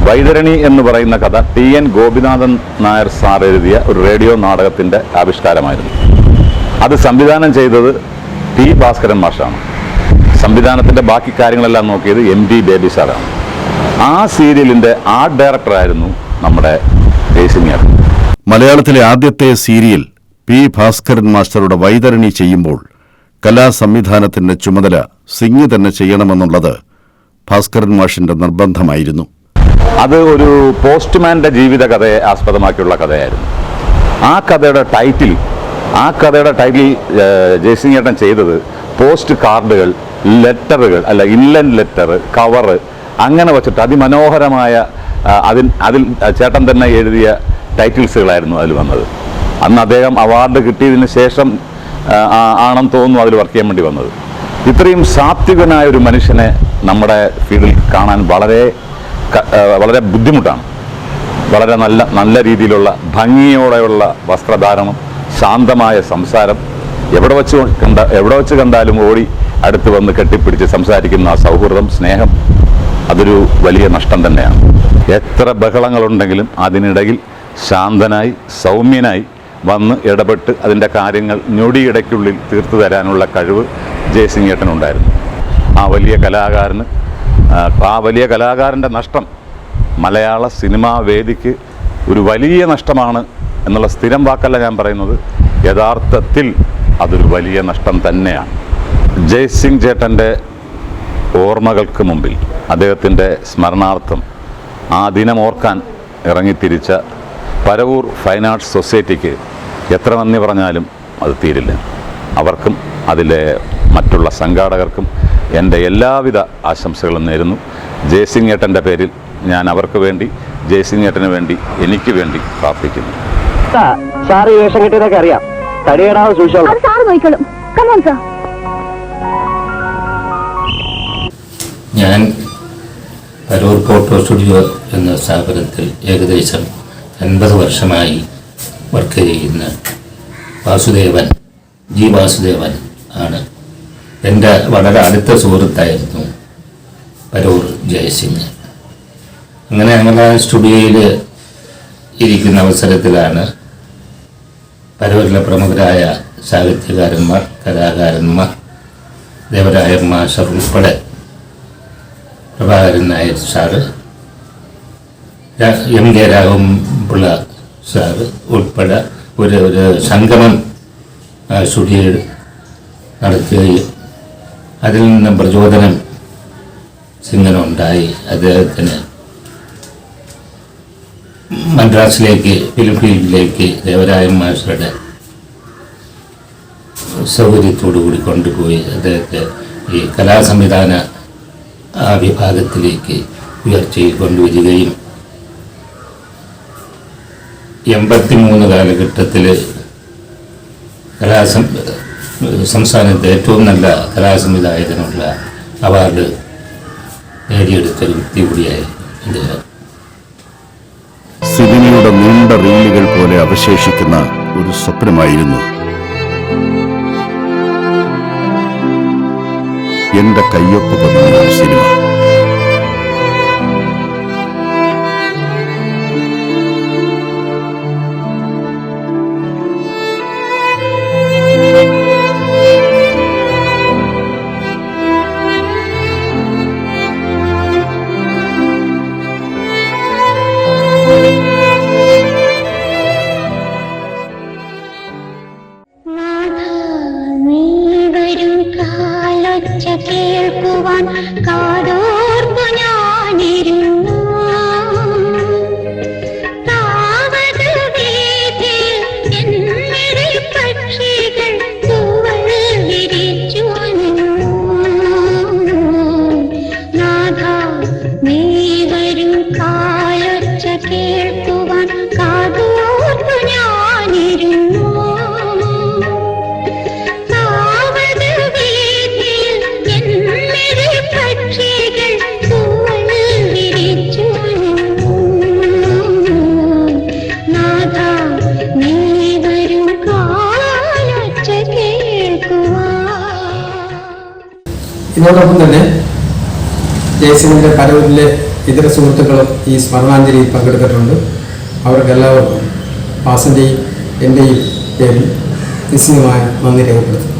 വൈതരണി എന്ന് പറയുന്ന കഥ TN ഗോപിനാഥൻ നായർ സാർ എഴുതിയ ഒരു റേഡിയോ നാടകത്തിൻ്റെ ആവിഷ്കാരമായിരുന്നു. അത് സംവിധാനം ചെയ്തത് P. ഭാസ്കരൻ മാഷാണ്. സംവിധാനത്തിൻ്റെ ബാക്കി കാര്യങ്ങളെല്ലാം നോക്കിയത് MD ബേബി സാറാണ്. ആ സീരിയലിൻ്റെ ആർട്ട് ഡയറക്ടറായിരുന്നു നമ്മുടെ ജയ്സിംഗ്. മലയാളത്തിലെ ആദ്യത്തെ സീരിയൽ P. ഭാസ്കരൻ മാസ്റ്ററുടെ വൈതരണി ചെയ്യുമ്പോൾ കലാസംവിധാനത്തിന്റെ ചുമതല സിംഗ് തന്നെ ചെയ്യണമെന്നുള്ളത് ഭാസ്കരൻ മാഷിന്റെ നിർബന്ധമായിരുന്നു. അത് ഒരു പോസ്റ്റ്മാൻ്റെ ജീവിത കഥയെ ആസ്പദമാക്കിയുള്ള കഥയായിരുന്നു. ആ കഥയുടെ ടൈറ്റിൽ ജയ്സിംഗ് ഏട്ടൻ ചെയ്തത് പോസ്റ്റ് കാർഡുകൾ, ലെറ്ററുകൾ, അല്ല ഇൻലൻഡ് ലെറ്റർ, കവറ് അങ്ങനെ വച്ചിട്ട് അതിമനോഹരമായ അതിൽ ചേട്ടൻ തന്നെ എഴുതിയ ടൈറ്റിൽസുകളായിരുന്നു അതിൽ വന്നത്. അന്ന് അദ്ദേഹം അവാർഡ് കിട്ടിയതിന് ശേഷം ആണെന്ന് തോന്നുന്നു അതിൽ വർക്ക് ചെയ്യാൻ വേണ്ടി വന്നത്. ഇത്രയും സാത്വികനായ ഒരു മനുഷ്യനെ നമ്മുടെ ഫീൽഡിൽ കാണാൻ വളരെ ബുദ്ധിമുട്ടാണ്. വളരെ നല്ല രീതിയിലുള്ള ഭംഗിയോടെയുള്ള വസ്ത്രധാരണം, ശാന്തമായ സംസാരം, എവിടെ വെച്ച് കണ്ടാലും ഓടി അടുത്ത് വന്ന് കെട്ടിപ്പിടിച്ച് സംസാരിക്കുന്ന ആ സൗഹൃദം, സ്നേഹം, അതൊരു വലിയ നഷ്ടം തന്നെയാണ്. എത്ര ബഹളങ്ങളുണ്ടെങ്കിലും അതിനിടയിൽ ശാന്തനായി സൗമ്യനായി വന്ന് ഇടപെട്ട് അതിൻ്റെ കാര്യങ്ങൾ ഞൊടിയിടയ്ക്കുള്ളിൽ തീർത്തു തരാനുള്ള കഴിവ് ജയ്സിംഗ് ഏട്ടനുണ്ടായിരുന്നു. ആ വലിയ കലാകാരൻ്റെ നഷ്ടം മലയാള സിനിമാ വേദിക്ക് ഒരു വലിയ നഷ്ടമാണ് എന്നുള്ള സ്ഥിരം വാക്കല്ല ഞാൻ പറയുന്നത്. യഥാർത്ഥത്തിൽ അതൊരു വലിയ നഷ്ടം തന്നെയാണ്. ജയ്സിംഗ് ചേട്ടൻ്റെ ഓർമ്മകൾക്ക് മുമ്പിൽ അദ്ദേഹത്തിൻ്റെ സ്മരണാർത്ഥം ആ ദിനം ഓർക്കാൻ ഇറങ്ങിത്തിരിച്ച പരവൂർ ഫൈൻ ആർട്സ് സൊസൈറ്റിക്ക് എത്ര നന്ദി പറഞ്ഞാലും അത് തീരില്ല. അവർക്കും അതിലെ മറ്റുള്ള സംഘാടകർക്കും എൻ്റെ എല്ലാവിധ ആശംസകളും നേരുന്നു. ജയ്സിംഗ് ഏട്ടൻ്റെ പേരിൽ ഞാൻ അവർക്ക് വേണ്ടി, ജയ്സിംഗ് ഏട്ടന് വേണ്ടി, എനിക്ക് വേണ്ടി പ്രാർത്ഥിക്കുന്നു. സാറ് ഈ വേഷം കിട്ടിയതൊക്കെ അറിയാം. തടിയേടാവ് സൂക്ഷിച്ചോളൂ. ഞാൻ പരൂർ ഫോട്ടോ സ്റ്റുഡിയോ എന്ന സ്ഥാപനത്തിൽ ഏകദേശം 50 വർഷമായി വർക്ക് ചെയ്യുന്ന ജി വാസുദേവൻ ആണ്. എൻ്റെ വളരെ അടുത്ത സുഹൃത്തായിരുന്നു പരൂർ ജയ്സിംഗ്. അങ്ങനെ ഞങ്ങളുടെ സ്റ്റുഡിയോയിൽ ഇരിക്കുന്ന അവസരത്തിലാണ് പരൂരിലെ പ്രമുഖരായ സാഹിത്യകാരന്മാർ, കലാകാരന്മാർ, ദേവരായ മാസ്റ്റർ ഉൾപ്പെടെ, Prabhakaran Nair sir, MK Raghavan Pillai sir ഉൾപ്പെടെ ഒരു സംഗമം സ്റ്റുഡിയോയിൽ നടത്തുകയും അതിൽ നിന്ന് പ്രചോദനം സിംഗനുണ്ടായി. അദ്ദേഹത്തിന് മദ്രാസിലേക്ക്, ഫിലിം ഫീൽഡിലേക്ക് ദേവരായ മാസ്റ്ററുടെ സൗകര്യത്തോടുകൂടി കൊണ്ടുപോയി അദ്ദേഹത്തെ ഈ കലാസംവിധാന ആ വിഭാഗത്തിലേക്ക് ഉയർച്ചയിൽ കൊണ്ടുവരികയും 83 കാലഘട്ടത്തിൽ സംസ്ഥാനത്തെ ഏറ്റവും നല്ല കലാസംവിധായകനുള്ള അവാർഡ് നേടിയെടുത്തൊരു വ്യക്തി കൂടിയായി അദ്ദേഹം. സിനിമയുടെ നീണ്ട റീലുകൾ പോലെ അവശേഷിക്കുന്ന ഒരു സ്വപ്നമായിരുന്നു എന്റെ കയ്യൊപ്പ് പതിഞ്ഞ സിനിമ. കേൾക്കുവാൻ കാതോർപ്പു ഞാനിരുന്നു. താവക വീഥിൽ എന്നിടെ പക്ഷികൾ തൂവൽ വിരിച്ചു നിന്നു. നാഥ നീ വരും കാലൊച്ച കേൾക്കുവാൻ കാതോർപ്പു ഞാനിരുന്നു. ഇതോടൊപ്പം തന്നെ ജയസിംഗിൻ്റെ പരവൂരിലെ ഇതര സുഹൃത്തുക്കളും ഈ സ്മരണാഞ്ജലിയിൽ പങ്കെടുത്തിട്ടുണ്ട്. അവർക്കെല്ലാവർക്കും വാസൻ്റെയും എൻ്റെയും പേരിൽ നിശ്ചയമായ നന്ദി രേഖപ്പെടുത്തുന്നു.